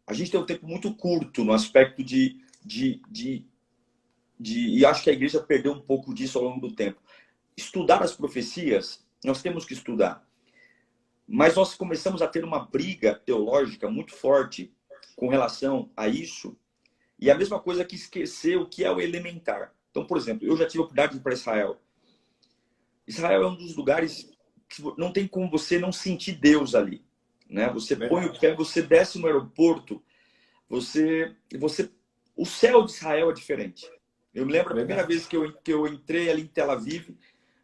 a gente tem um tempo muito curto no aspecto e acho que a igreja perdeu um pouco disso ao longo do tempo. Estudar as profecias, nós temos que estudar. Mas nós começamos a ter uma briga teológica muito forte com relação a isso. E a mesma coisa que esquecer o que é o elementar. Então, por exemplo, eu já tive a oportunidade de ir para Israel. Israel é um dos lugares que não tem como você não sentir Deus ali, né? Você põe o pé, você desce no aeroporto, o céu de Israel é diferente. Eu me lembro a primeira vez que eu entrei ali em Tel Aviv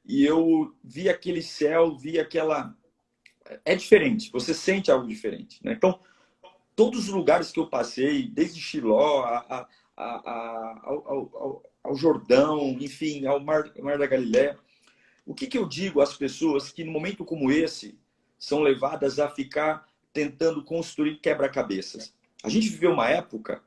e eu vi aquele céu, vi aquela... É diferente, você sente algo diferente, né? Então, todos os lugares que eu passei, desde Shiló ao Jordão, enfim, ao Mar da Galileia, o que eu digo às pessoas que, no momento como esse, são levadas a ficar tentando construir quebra-cabeças? A gente viveu uma época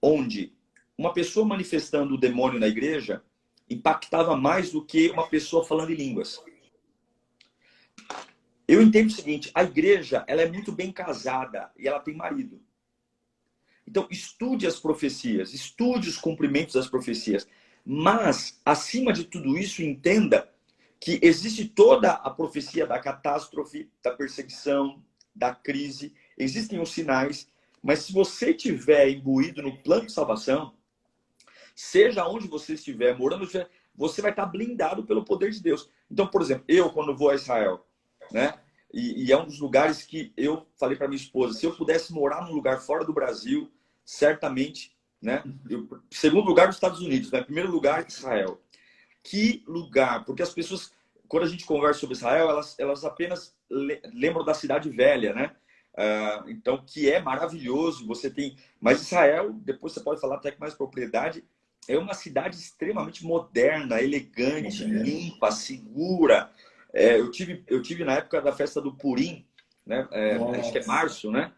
onde uma pessoa manifestando o demônio na igreja impactava mais do que uma pessoa falando em línguas. Eu entendo o seguinte, a igreja ela é muito bem casada e ela tem marido. Então, estude as profecias, estude os cumprimentos das profecias. Mas, acima de tudo isso, entenda que existe toda a profecia da catástrofe, da perseguição, da crise. Existem os sinais, mas se você estiver imbuído no plano de salvação, seja onde você estiver, morando, você vai estar blindado pelo poder de Deus. Então, por exemplo, eu quando vou a Israel, né? E é um dos lugares que eu falei para minha esposa, se eu pudesse morar num lugar fora do Brasil, certamente, né? Segundo lugar, nos Estados Unidos, né? Primeiro lugar, Israel. Que lugar? Porque as pessoas, quando a gente conversa sobre Israel, elas apenas lembram da Cidade Velha, né? Então, que é maravilhoso. Você tem, mas Israel, depois você pode falar até com mais propriedade, é uma cidade extremamente moderna, elegante, limpa, segura. Eu tive na época da festa do Purim, né? Acho que é março, né?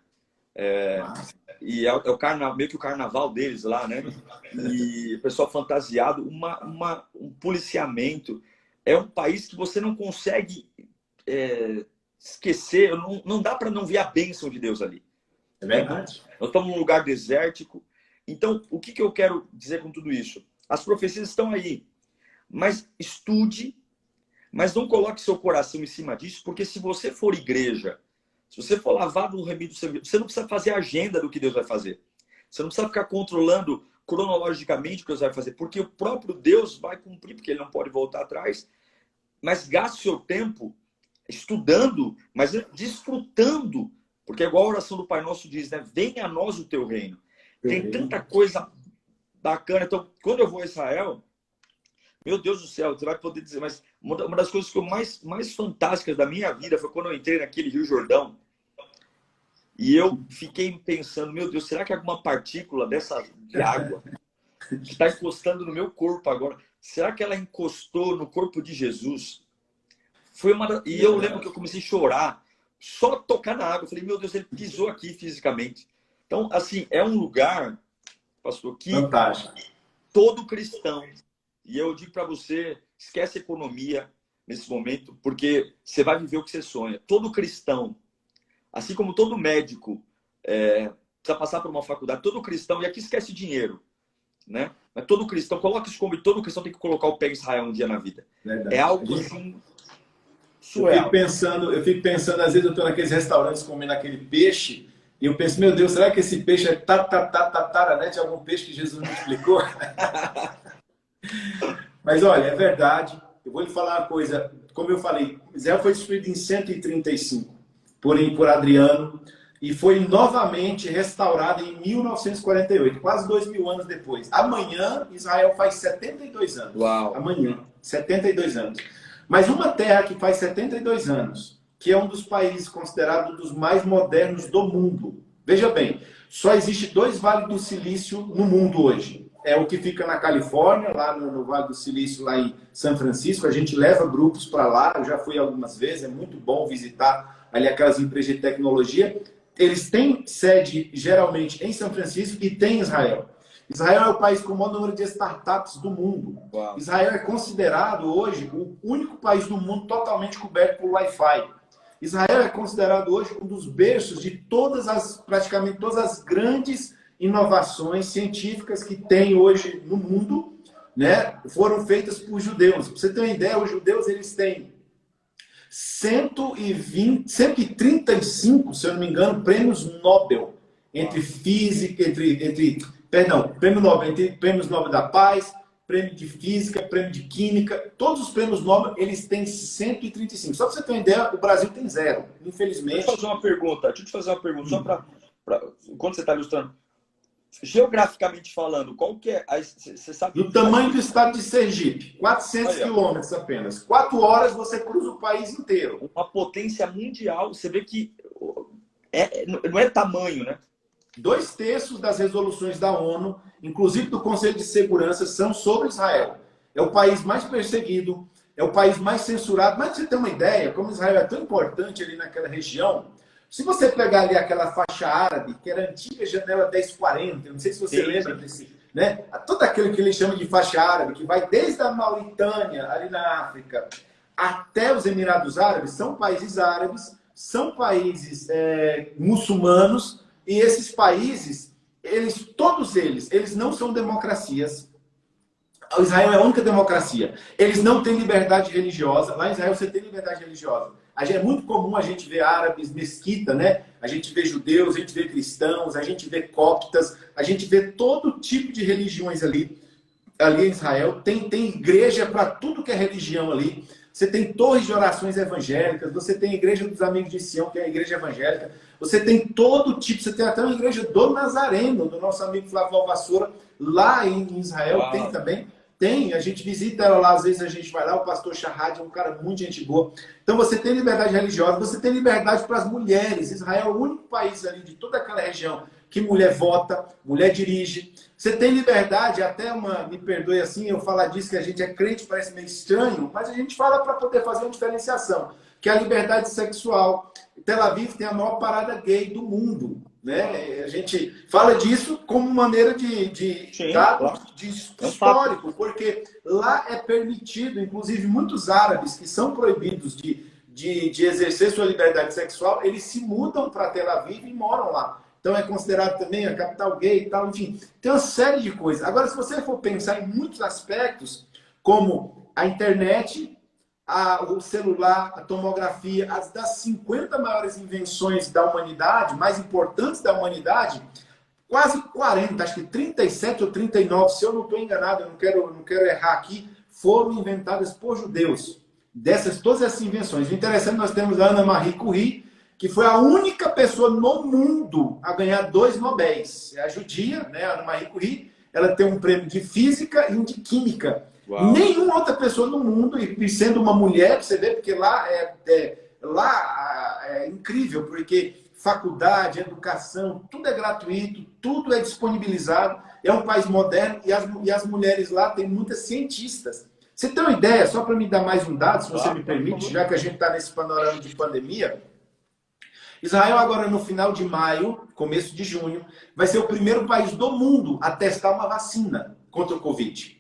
E é o carnaval, meio que o carnaval deles lá, né? E o pessoal fantasiado, um policiamento. É um país que você não consegue esquecer, não dá para não ver a bênção de Deus ali. É verdade. Nós estamos num lugar desértico. Então, o que eu quero dizer com tudo isso? As profecias estão aí, mas estude, mas não coloque seu coração em cima disso, porque se você for igreja, se você for lavado no remido do seu, você não precisa fazer agenda do que Deus vai fazer. Você não precisa ficar controlando cronologicamente o que Deus vai fazer, porque o próprio Deus vai cumprir, porque ele não pode voltar atrás. Mas gaste o seu tempo estudando, mas desfrutando, porque é igual a oração do Pai Nosso diz, né? Venha a nós o teu reino. Tem tanta coisa bacana. Então, quando eu vou a Israel, meu Deus do céu, você vai poder dizer, mas uma das coisas que eu mais fantásticas da minha vida foi quando eu entrei naquele Rio Jordão e eu fiquei pensando, meu Deus, será que alguma partícula de água que está encostando no meu corpo agora, será que ela encostou no corpo de Jesus? E eu lembro que eu comecei a chorar, só tocar na água. Eu falei, meu Deus, ele pisou aqui fisicamente. Então, assim, é um lugar, pastor, que fantástico. Todo cristão, e eu digo para você, esquece a economia nesse momento, porque você vai viver o que você sonha. Todo cristão, assim como todo médico precisa passar por uma faculdade, todo cristão, e aqui esquece dinheiro, né? Mas todo cristão, coloca isso como todo cristão tem que colocar o pé em Israel um dia na vida. Verdade. É algo assim surreal. Eu fico pensando, às vezes eu estou naqueles restaurantes comendo aquele peixe, e eu penso, meu Deus, será que esse peixe é tatarané de algum peixe que Jesus me explicou? Mas olha, é verdade. Eu vou lhe falar uma coisa. Como eu falei, Israel foi destruído em 135 por Adriano e foi novamente restaurado em 1948, quase 2000 anos depois. Amanhã, Israel faz 72 anos. Uau. Amanhã, 72 anos. Mas uma terra que faz 72 anos, que é um dos países considerados dos mais modernos do mundo. Veja bem, só existe 2 vales do silício no mundo hoje. É o que fica na Califórnia, lá no Vale do Silício, lá em São Francisco. A gente leva grupos para lá, eu já fui algumas vezes, é muito bom visitar ali aquelas empresas de tecnologia. Eles têm sede, geralmente, em São Francisco e tem em Israel. Israel é o país com o maior número de startups do mundo. Uau. Israel é considerado hoje o único país do mundo totalmente coberto por Wi-Fi. Israel é considerado hoje um dos berços de praticamente todas as grandes inovações científicas que tem hoje no mundo, né, foram feitas por judeus. Para você ter uma ideia, os judeus eles têm 135, se eu não me engano, prêmios Nobel entre física, prêmio Nobel, entre prêmios Nobel da Paz, prêmio de física, prêmio de química, todos os prêmios Nobel, eles têm 135. Só para você ter uma ideia, o Brasil tem 0, infelizmente. Deixa eu te fazer uma pergunta, só para enquanto você está ilustrando. Geograficamente falando, qual que é? Você sabe do tamanho do estado de Sergipe, 400 quilômetros apenas. 4 horas você cruza o país inteiro. Uma potência mundial. Você vê que não é tamanho, né? 2/3 das resoluções da ONU, inclusive do Conselho de Segurança, são sobre Israel. É o país mais perseguido, é o país mais censurado. Mas pra você ter uma ideia, como Israel é tão importante ali naquela região, se você pegar ali aquela faixa árabe, que era a antiga janela 1040, não sei se você lembra desse, né? Todo aquele que eles chamam de faixa árabe, que vai desde a Mauritânia, ali na África, até os Emirados Árabes, são países árabes, são países muçulmanos, e esses países, todos eles não são democracias. Israel é a única democracia. Eles não têm liberdade religiosa. Lá em Israel você tem liberdade religiosa. É muito comum a gente ver árabes, mesquita, né? A gente vê judeus, a gente vê cristãos, a gente vê coptas, a gente vê todo tipo de religiões ali em Israel. Tem igreja para tudo que é religião ali. Você tem torres de orações evangélicas, você tem a igreja dos amigos de Sião, que é a igreja evangélica. Você tem todo tipo, você tem até uma igreja do Nazareno, do nosso amigo Flávio Vassoura, lá em Israel. Uau. Tem também. Tem, a gente visita ela lá, às vezes a gente vai lá, o pastor Shahad é um cara muito gente boa. Então você tem liberdade religiosa, você tem liberdade para as mulheres. Israel é o único país ali de toda aquela região que mulher vota, mulher dirige. Você tem liberdade, até uma, me perdoe assim, eu falar disso que a gente é crente, parece meio estranho, mas a gente fala para poder fazer uma diferenciação, que é a liberdade sexual. Tel Aviv tem a maior parada gay do mundo, né? A gente fala disso como maneira de Sim, dado claro. de É um histórico, porque lá é permitido, inclusive muitos árabes que são proibidos de exercer sua liberdade sexual, eles se mudam para Tel Aviv e moram lá. Então é considerado também a capital gay e tal, enfim. Tem uma série de coisas. Agora, se você for pensar em muitos aspectos, como a internet, o celular, a tomografia, as das 50 maiores invenções da humanidade, mais importantes da humanidade, quase 40, acho que 37 ou 39, se eu não estou enganado, eu não quero errar aqui, foram inventadas por judeus. Todas essas invenções. O interessante, nós temos a Ana Marie Curie, que foi a única pessoa no mundo a ganhar 2 Nobéis. É a judia, né, a Ana Marie Curie, ela tem um prêmio de física e um de química. Uau. Nenhuma outra pessoa no mundo, e sendo uma mulher, você vê, porque lá é incrível, porque faculdade, educação, tudo é gratuito, tudo é disponibilizado, é um país moderno e as mulheres lá têm muitas cientistas. Você tem uma ideia, só para me dar mais um dado, se você me permite, já que a gente está nesse panorama de pandemia, Israel agora no final de maio, começo de junho, vai ser o primeiro país do mundo a testar uma vacina contra o Covid.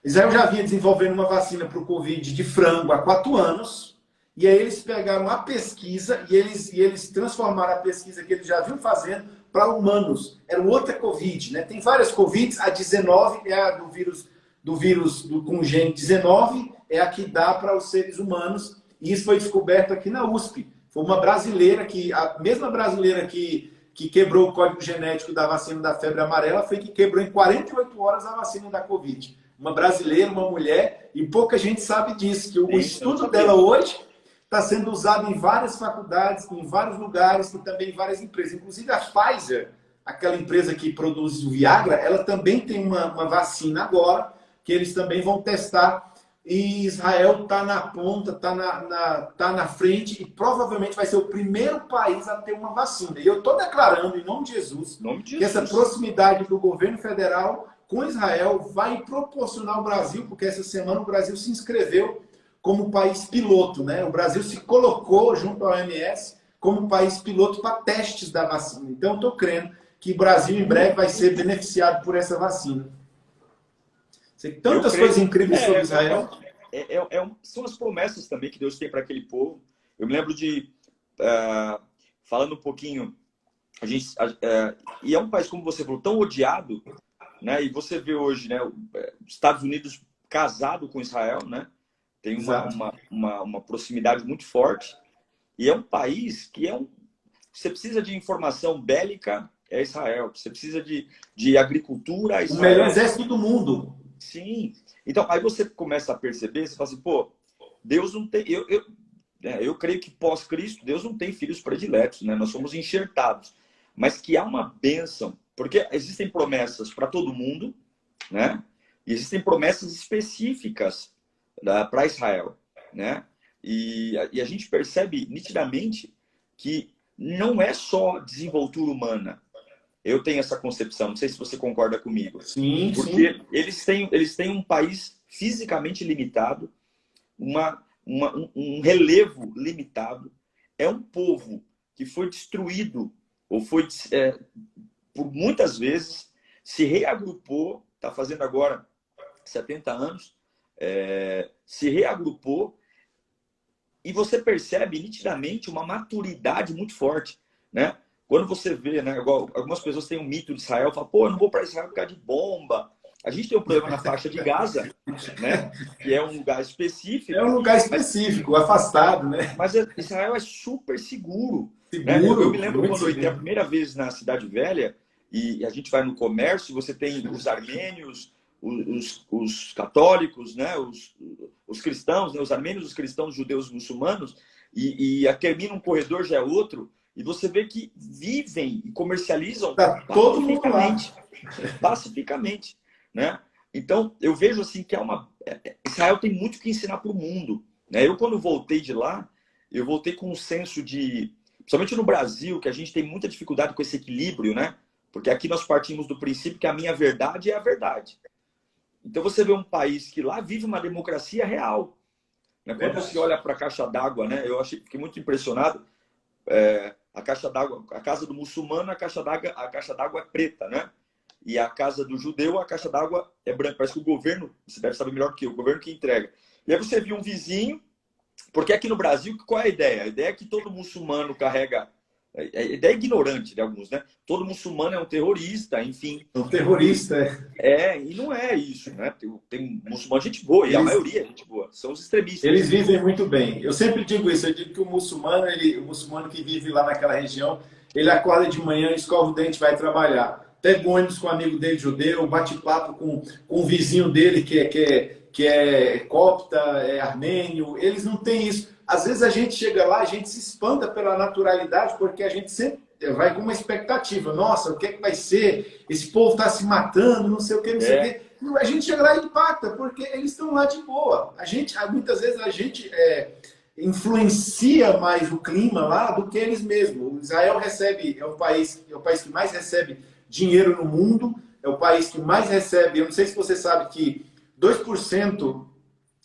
Israel já vinha desenvolvendo uma vacina para o Covid de frango há 4 anos, e aí eles pegaram a pesquisa e eles transformaram a pesquisa que eles já vinham fazendo para humanos. Era outra Covid, né? Tem várias Covids, a 19 é a do vírus com o gene 19, é a que dá para os seres humanos, e isso foi descoberto aqui na USP. Foi uma brasileira a mesma brasileira que quebrou o código genético da vacina da febre amarela, foi que quebrou em 48 horas a vacina da Covid. Uma brasileira, uma mulher, e pouca gente sabe disso, que o estudo dela hoje está sendo usado em várias faculdades, em vários lugares e também em várias empresas. Inclusive a Pfizer, aquela empresa que produz o Viagra, ela também tem uma vacina agora, que eles também vão testar. E Israel está na ponta, tá na frente e provavelmente vai ser o primeiro país a ter uma vacina. E eu estou declarando, em nome de Jesus, que essa proximidade do governo federal com Israel vai proporcionar ao Brasil, porque essa semana o Brasil se inscreveu como país piloto, né? O Brasil se colocou junto à OMS como país piloto para testes da vacina. Então, eu estou crendo que o Brasil em breve vai ser beneficiado por essa vacina. Tantas coisas incríveis sobre Israel. São as promessas também que Deus tem para aquele povo. Eu me lembro de, falando um pouquinho, e é um país, como você falou, tão odiado, né? E você vê hoje, né, os Estados Unidos casado com Israel, né? Tem uma proximidade muito forte. E é um país que você precisa de informação bélica, é Israel. Você precisa de agricultura, é Israel. O melhor exército do mundo. Sim. Então, aí você começa a perceber, você fala assim, pô, Deus não tem... Eu creio que pós-Cristo, Deus não tem filhos prediletos, né? Nós somos enxertados. Mas que há uma bênção, porque existem promessas para todo mundo, né? E existem promessas específicas para Israel, né? E a gente percebe nitidamente que não é só desenvoltura humana. Eu tenho essa concepção, não sei se você concorda comigo. Sim, porque eles têm um país fisicamente limitado, um relevo limitado. É um povo que foi destruído, ou foi, por muitas vezes, se reagrupou, está fazendo agora 70 anos, se reagrupou, e você percebe nitidamente uma maturidade muito forte, né? Quando você vê, né, igual, algumas pessoas têm um mito de Israel, falam, pô, eu não vou para Israel por causa de bomba. A gente tem um problema na faixa de Gaza, né, que é um lugar específico. É um lugar específico, afastado, né? Mas Israel é super seguro. Né? Eu me lembro quando eu entrei a primeira vez na Cidade Velha, e a gente vai no comércio, você tem os armênios, os católicos, né, os cristãos, né, os armênios, os cristãos, os judeus, os muçulmanos, e termina um corredor, já é outro. E você vê que vivem e comercializam pacificamente, né? Então, eu vejo assim que Israel tem muito que ensinar para o mundo, né? Eu, quando voltei de lá, eu voltei com um senso de, principalmente no Brasil, que a gente tem muita dificuldade com esse equilíbrio, né? Porque aqui nós partimos do princípio que a minha verdade é a verdade. Então você vê um país que lá vive uma democracia real, né? Quando você olha para a caixa d'água, né? Fiquei muito impressionado. A caixa d'água, a casa do muçulmano, a caixa d'água é preta, né? E a casa do judeu, a caixa d'água é branca. Parece que o governo, você deve saber melhor que eu, o governo que entrega. E aí você viu um vizinho, porque aqui no Brasil, qual é a ideia? A ideia é que todo muçulmano carrega... A ideia é ignorante de alguns, né? Todo muçulmano é um terrorista, enfim. Um terrorista, e não é isso, né? Tem muçulmano gente boa, e a maioria é gente boa. São os extremistas. Eles vivem muito bem. Eu sempre digo isso, eu digo que o muçulmano que vive lá naquela região, ele acorda de manhã, escova o dente, vai trabalhar. Pega o ônibus com um amigo dele judeu, bate papo com o vizinho dele que é copta, é armênio. Eles não têm isso. Às vezes a gente chega lá, a gente se espanta pela naturalidade, porque a gente sempre vai com uma expectativa. Nossa, o que é que vai ser? Esse povo está se matando, não sei o que, não sei o que. A gente chega lá e impacta, porque eles estão lá de boa. Muitas vezes a gente influencia mais o clima lá do que eles mesmos. O Israel é o país que mais recebe dinheiro no mundo, é o país que mais recebe. Eu não sei se você sabe que 2%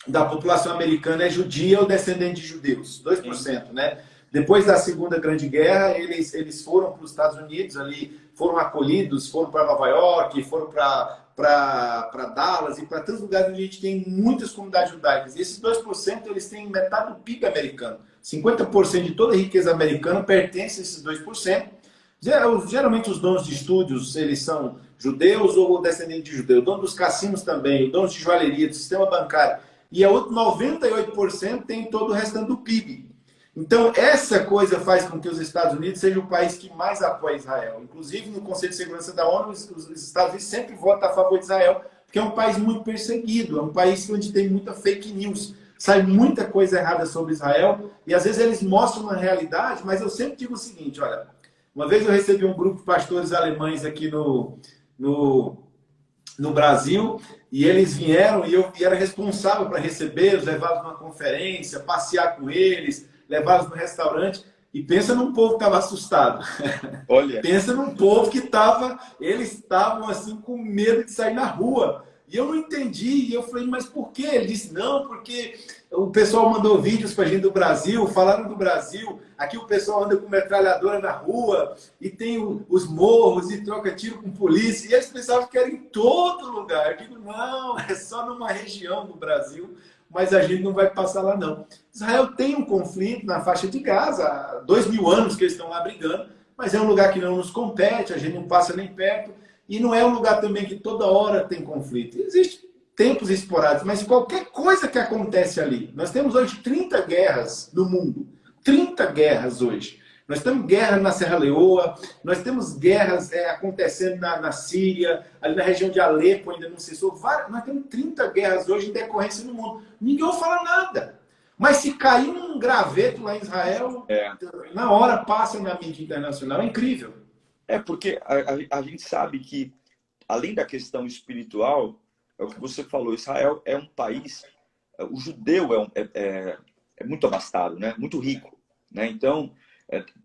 da população americana é judia ou descendente de judeus. 2%, né? Depois da Segunda Grande Guerra, eles foram para os Estados Unidos, ali foram acolhidos, foram para Nova York, foram para Dallas e para tantos lugares onde a gente tem muitas comunidades judaicas. E esses 2% eles têm metade do PIB americano. 50% de toda a riqueza americana pertence a esses 2%. Geralmente os donos de estúdios, eles são judeus ou descendentes de judeus. O dono dos cassinos também, o dono de joalheria, do sistema bancário. E a outro 98% tem todo o restante do PIB. Então, essa coisa faz com que os Estados Unidos seja o país que mais apoia Israel. Inclusive, no Conselho de Segurança da ONU, os Estados Unidos sempre votam a favor de Israel, porque é um país muito perseguido, é um país onde tem muita fake news. Sai muita coisa errada sobre Israel, e às vezes eles mostram uma realidade, mas eu sempre digo o seguinte, olha, uma vez eu recebi um grupo de pastores alemães aqui no Brasil, e eles vieram, e eu era responsável para recebê-los, levá-los numa conferência, passear com eles, levá-los no restaurante, e pensa num povo que estava assustado. Olha. Pensa num povo que eles estavam assim com medo de sair na rua. E eu não entendi, e eu falei, mas por quê? Ele disse, não, porque o pessoal mandou vídeos para a gente do Brasil, falaram do Brasil, aqui o pessoal anda com metralhadora na rua, e tem os morros, e troca tiro com polícia, e eles pensavam que era em todo lugar. Eu digo, não, é só numa região do Brasil, mas a gente não vai passar lá não. Israel tem um conflito na faixa de Gaza, há 2000 anos que eles estão lá brigando, mas é um lugar que não nos compete, a gente não passa nem perto, e não é um lugar também que toda hora tem conflito. Existem tempos esporádicos, mas qualquer coisa que acontece ali, nós temos hoje 30 guerras no mundo, 30 guerras hoje. Nós temos guerra na Serra Leoa, nós temos guerras acontecendo na Síria, ali na região de Alepo ainda não cessou. Nós temos 30 guerras hoje em decorrência no mundo. Ninguém fala nada. Mas se cair um graveto lá em Israel, na hora passa na mídia internacional. É incrível. Porque a gente sabe que, além da questão espiritual, é o que você falou, Israel é um país, o judeu é muito abastado, né? Muito rico, né? Então,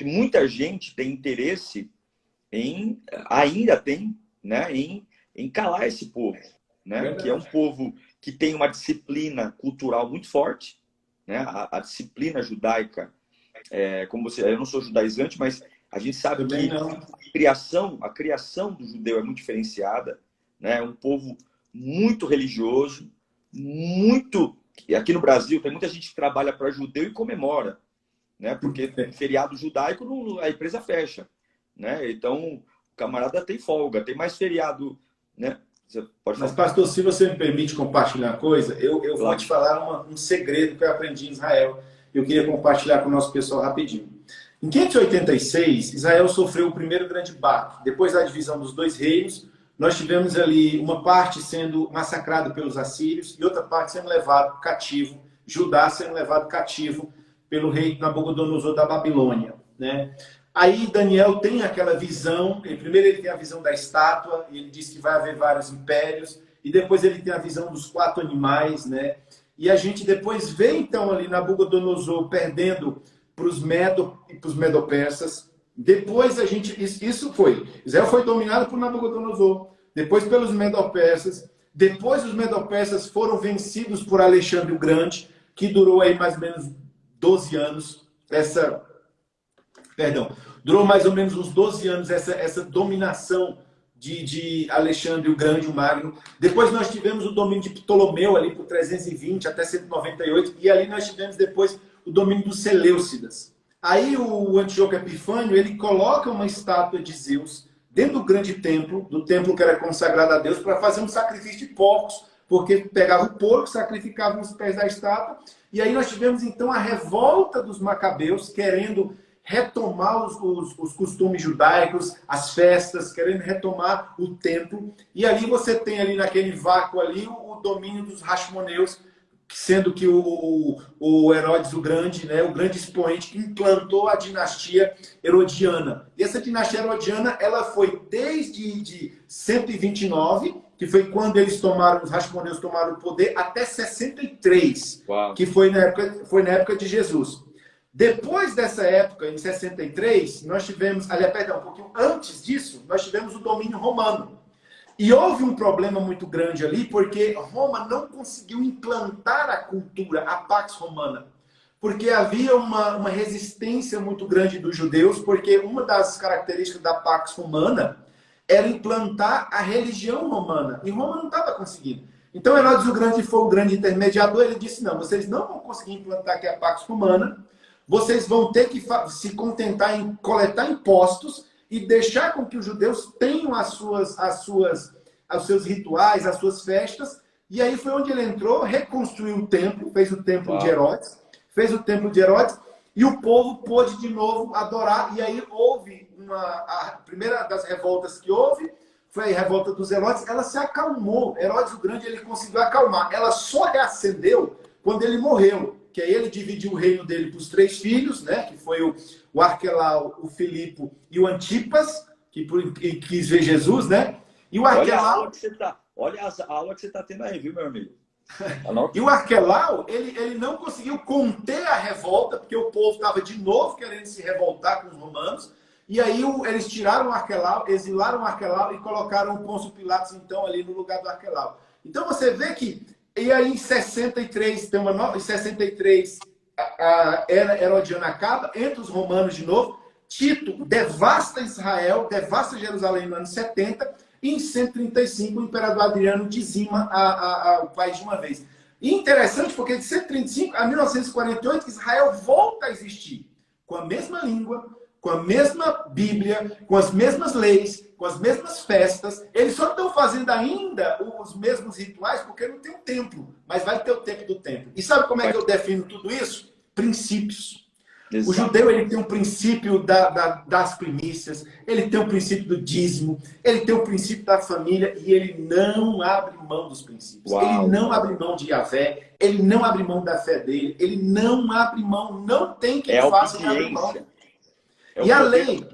muita gente tem interesse ainda tem, né? Em calar esse povo, né? Que é um povo que tem uma disciplina cultural muito forte, né? A disciplina judaica, como eu não sou judaizante, mas a gente sabe que a criação do judeu é muito diferenciada, né? É um povo muito religioso, muito... Aqui no Brasil tem muita gente que trabalha para judeu e comemora, né? Porque feriado judaico a empresa fecha, né? Então o camarada tem folga, tem mais feriado, né? Você pode falar. Mas, pastor, se você me permite compartilhar uma coisa, eu vou te falar um segredo que eu aprendi em Israel. Eu queria compartilhar com o nosso pessoal rapidinho. Em 586, Israel sofreu o primeiro grande baque. Depois da divisão dos dois reinos, nós tivemos ali uma parte sendo massacrada pelos assírios e outra parte sendo levado cativo, Judá sendo levado cativo pelo rei Nabucodonosor da Babilônia, né? Aí Daniel tem aquela visão, primeiro ele tem a visão da estátua, ele diz que vai haver vários impérios, e depois ele tem a visão dos 4 animais, né? E a gente depois vê, então, ali Nabucodonosor perdendo para os Medo e para os Medo-Persas. Depois a gente... Isso foi. Israel foi dominado por Nabucodonosor, depois pelos Medo-Persas. Depois os Medo-Persas foram vencidos por Alexandre o Grande, que durou aí mais ou menos 12 anos. Durou mais ou menos uns 12 anos essa dominação de Alexandre o Grande, o Magno. Depois nós tivemos o domínio de Ptolomeu, ali por 320 até 198, e ali nós tivemos depois o domínio dos Seleucidas. Aí o Antíoco Epifânio, ele coloca uma estátua de Zeus dentro do grande templo, do templo que era consagrado a Deus, para fazer um sacrifício de porcos, porque pegava o porco, sacrificava nos pés da estátua, e aí nós tivemos então a revolta dos macabeus, querendo retomar os costumes judaicos, as festas, querendo retomar o templo. E ali você tem ali naquele vácuo ali o domínio dos Hashmoneus, sendo que o Herodes o Grande, né, o grande expoente que implantou a dinastia herodiana. E essa dinastia herodiana, ela foi desde 129, que foi quando eles tomaram, os Hashmoneus tomaram o poder, até 63, Uau. Que foi na época de Jesus. Depois dessa época, em 63, nós tivemos, aliás, perdão, um pouquinho antes disso, nós tivemos o domínio romano. E houve um problema muito grande ali, porque Roma não conseguiu implantar a cultura, a Pax Romana. Porque havia uma resistência muito grande dos judeus, porque uma das características da Pax Romana era implantar a religião romana. E Roma não estava conseguindo. Então Herodes o Grande foi o grande intermediador, ele disse, não, vocês não vão conseguir implantar aqui a Pax Romana, vocês vão ter que se contentar em coletar impostos e deixar com que os judeus tenham os seus rituais, as suas festas. E aí foi onde ele entrou, reconstruiu o templo, fez o templo de Herodes, e o povo pôde de novo adorar. E aí houve a primeira das revoltas que houve, foi a revolta dos Herodes, ela se acalmou. Herodes o Grande, ele conseguiu acalmar. Ela só reacendeu quando ele morreu. Que aí ele dividiu o reino dele para os 3 filhos, né? Que foi o Arquelau, o Filipo e o Antipas, que quis ver Jesus, né? E o Arquelau... Olha a aula que você está tendo aí, viu, meu amigo? E o Arquelau, ele não conseguiu conter a revolta, porque o povo estava de novo querendo se revoltar com os romanos. E aí eles tiraram o Arquelau, exilaram o Arquelau e colocaram o Pôncio Pilatos, então, ali no lugar do Arquelau. Então você vê que... E aí em 63, em 63 a era herodiana acaba, entra os romanos de novo, Tito devasta Israel, devasta Jerusalém no ano 70, e em 135 o imperador Adriano dizima o país de uma vez. E interessante porque de 135 a 1948 Israel volta a existir, com a mesma língua, com a mesma Bíblia, com as mesmas leis, com as mesmas festas. Eles só estão fazendo ainda os mesmos rituais porque não tem um templo, mas vai ter o tempo do templo. E sabe como é que eu defino tudo isso? Princípios. Exato. O judeu, ele tem um princípio das primícias, ele tem o princípio do dízimo, ele tem o princípio da família e ele não abre mão dos princípios. Uau. Ele não abre mão de Yahvé, ele não abre mão da fé dele, ele não abre mão, não tem quem faça abrir mão. E a lei,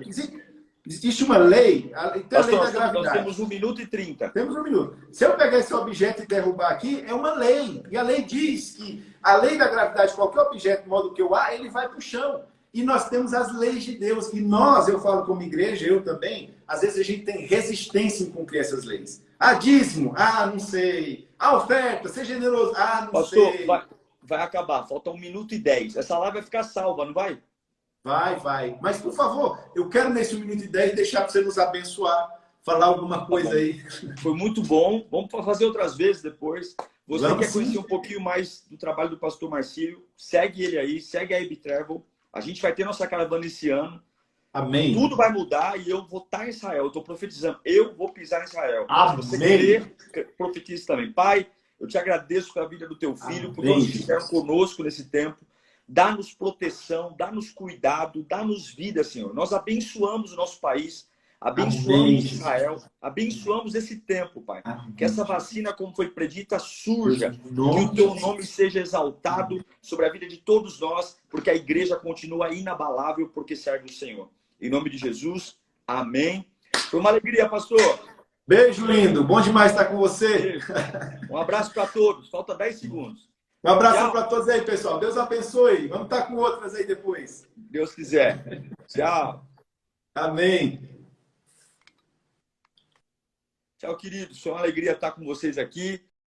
existe uma lei, tem a lei da gravidade. Nós temos 1 minuto e 30. Temos 1 minuto. Se eu pegar esse objeto e derrubar aqui, é uma lei. E a lei diz que a lei da gravidade, qualquer objeto, de modo que eu há, ele vai para o chão. E nós temos as leis de Deus. E nós, eu falo como igreja, eu também, às vezes a gente tem resistência em cumprir essas leis. Dízimo, não sei. Oferta, ser generoso, não sei. Pastor, vai acabar, falta 1 minuto e 10. Essa live vai ficar salva, não vai? Vai. Mas, por favor, eu quero nesse 1 minuto e 10 deixar para você nos abençoar, falar alguma coisa aí. Foi muito bom. Vamos fazer outras vezes depois. Você quer conhecer um pouquinho mais do trabalho do pastor Marcílio, segue ele aí, segue a AB Travel. A gente vai ter nossa caravana esse ano. Amém. Tudo vai mudar e eu vou estar em Israel. Eu estou profetizando. Eu vou pisar em Israel. Amém. Se você querer, profetize também. Pai, eu te agradeço pela vida do teu filho, por todos que estiveram conosco nesse tempo. Dá-nos proteção, dá-nos cuidado, dá-nos vida, Senhor. Nós abençoamos o nosso país, abençoamos Israel, abençoamos esse tempo, Pai. Que essa vacina, como foi predita, surja. Que o teu nome seja exaltado sobre a vida de todos nós, porque a igreja continua inabalável, porque serve o Senhor. Em nome de Jesus, amém. Foi uma alegria, pastor. Beijo, lindo. Bom demais estar com você. Beijo. Um abraço para todos. Falta 10 segundos. Um abraço para todos aí, pessoal. Deus abençoe. Vamos estar com outras aí depois. Deus quiser. Tchau. Amém. Tchau, queridos. Foi uma alegria estar com vocês aqui.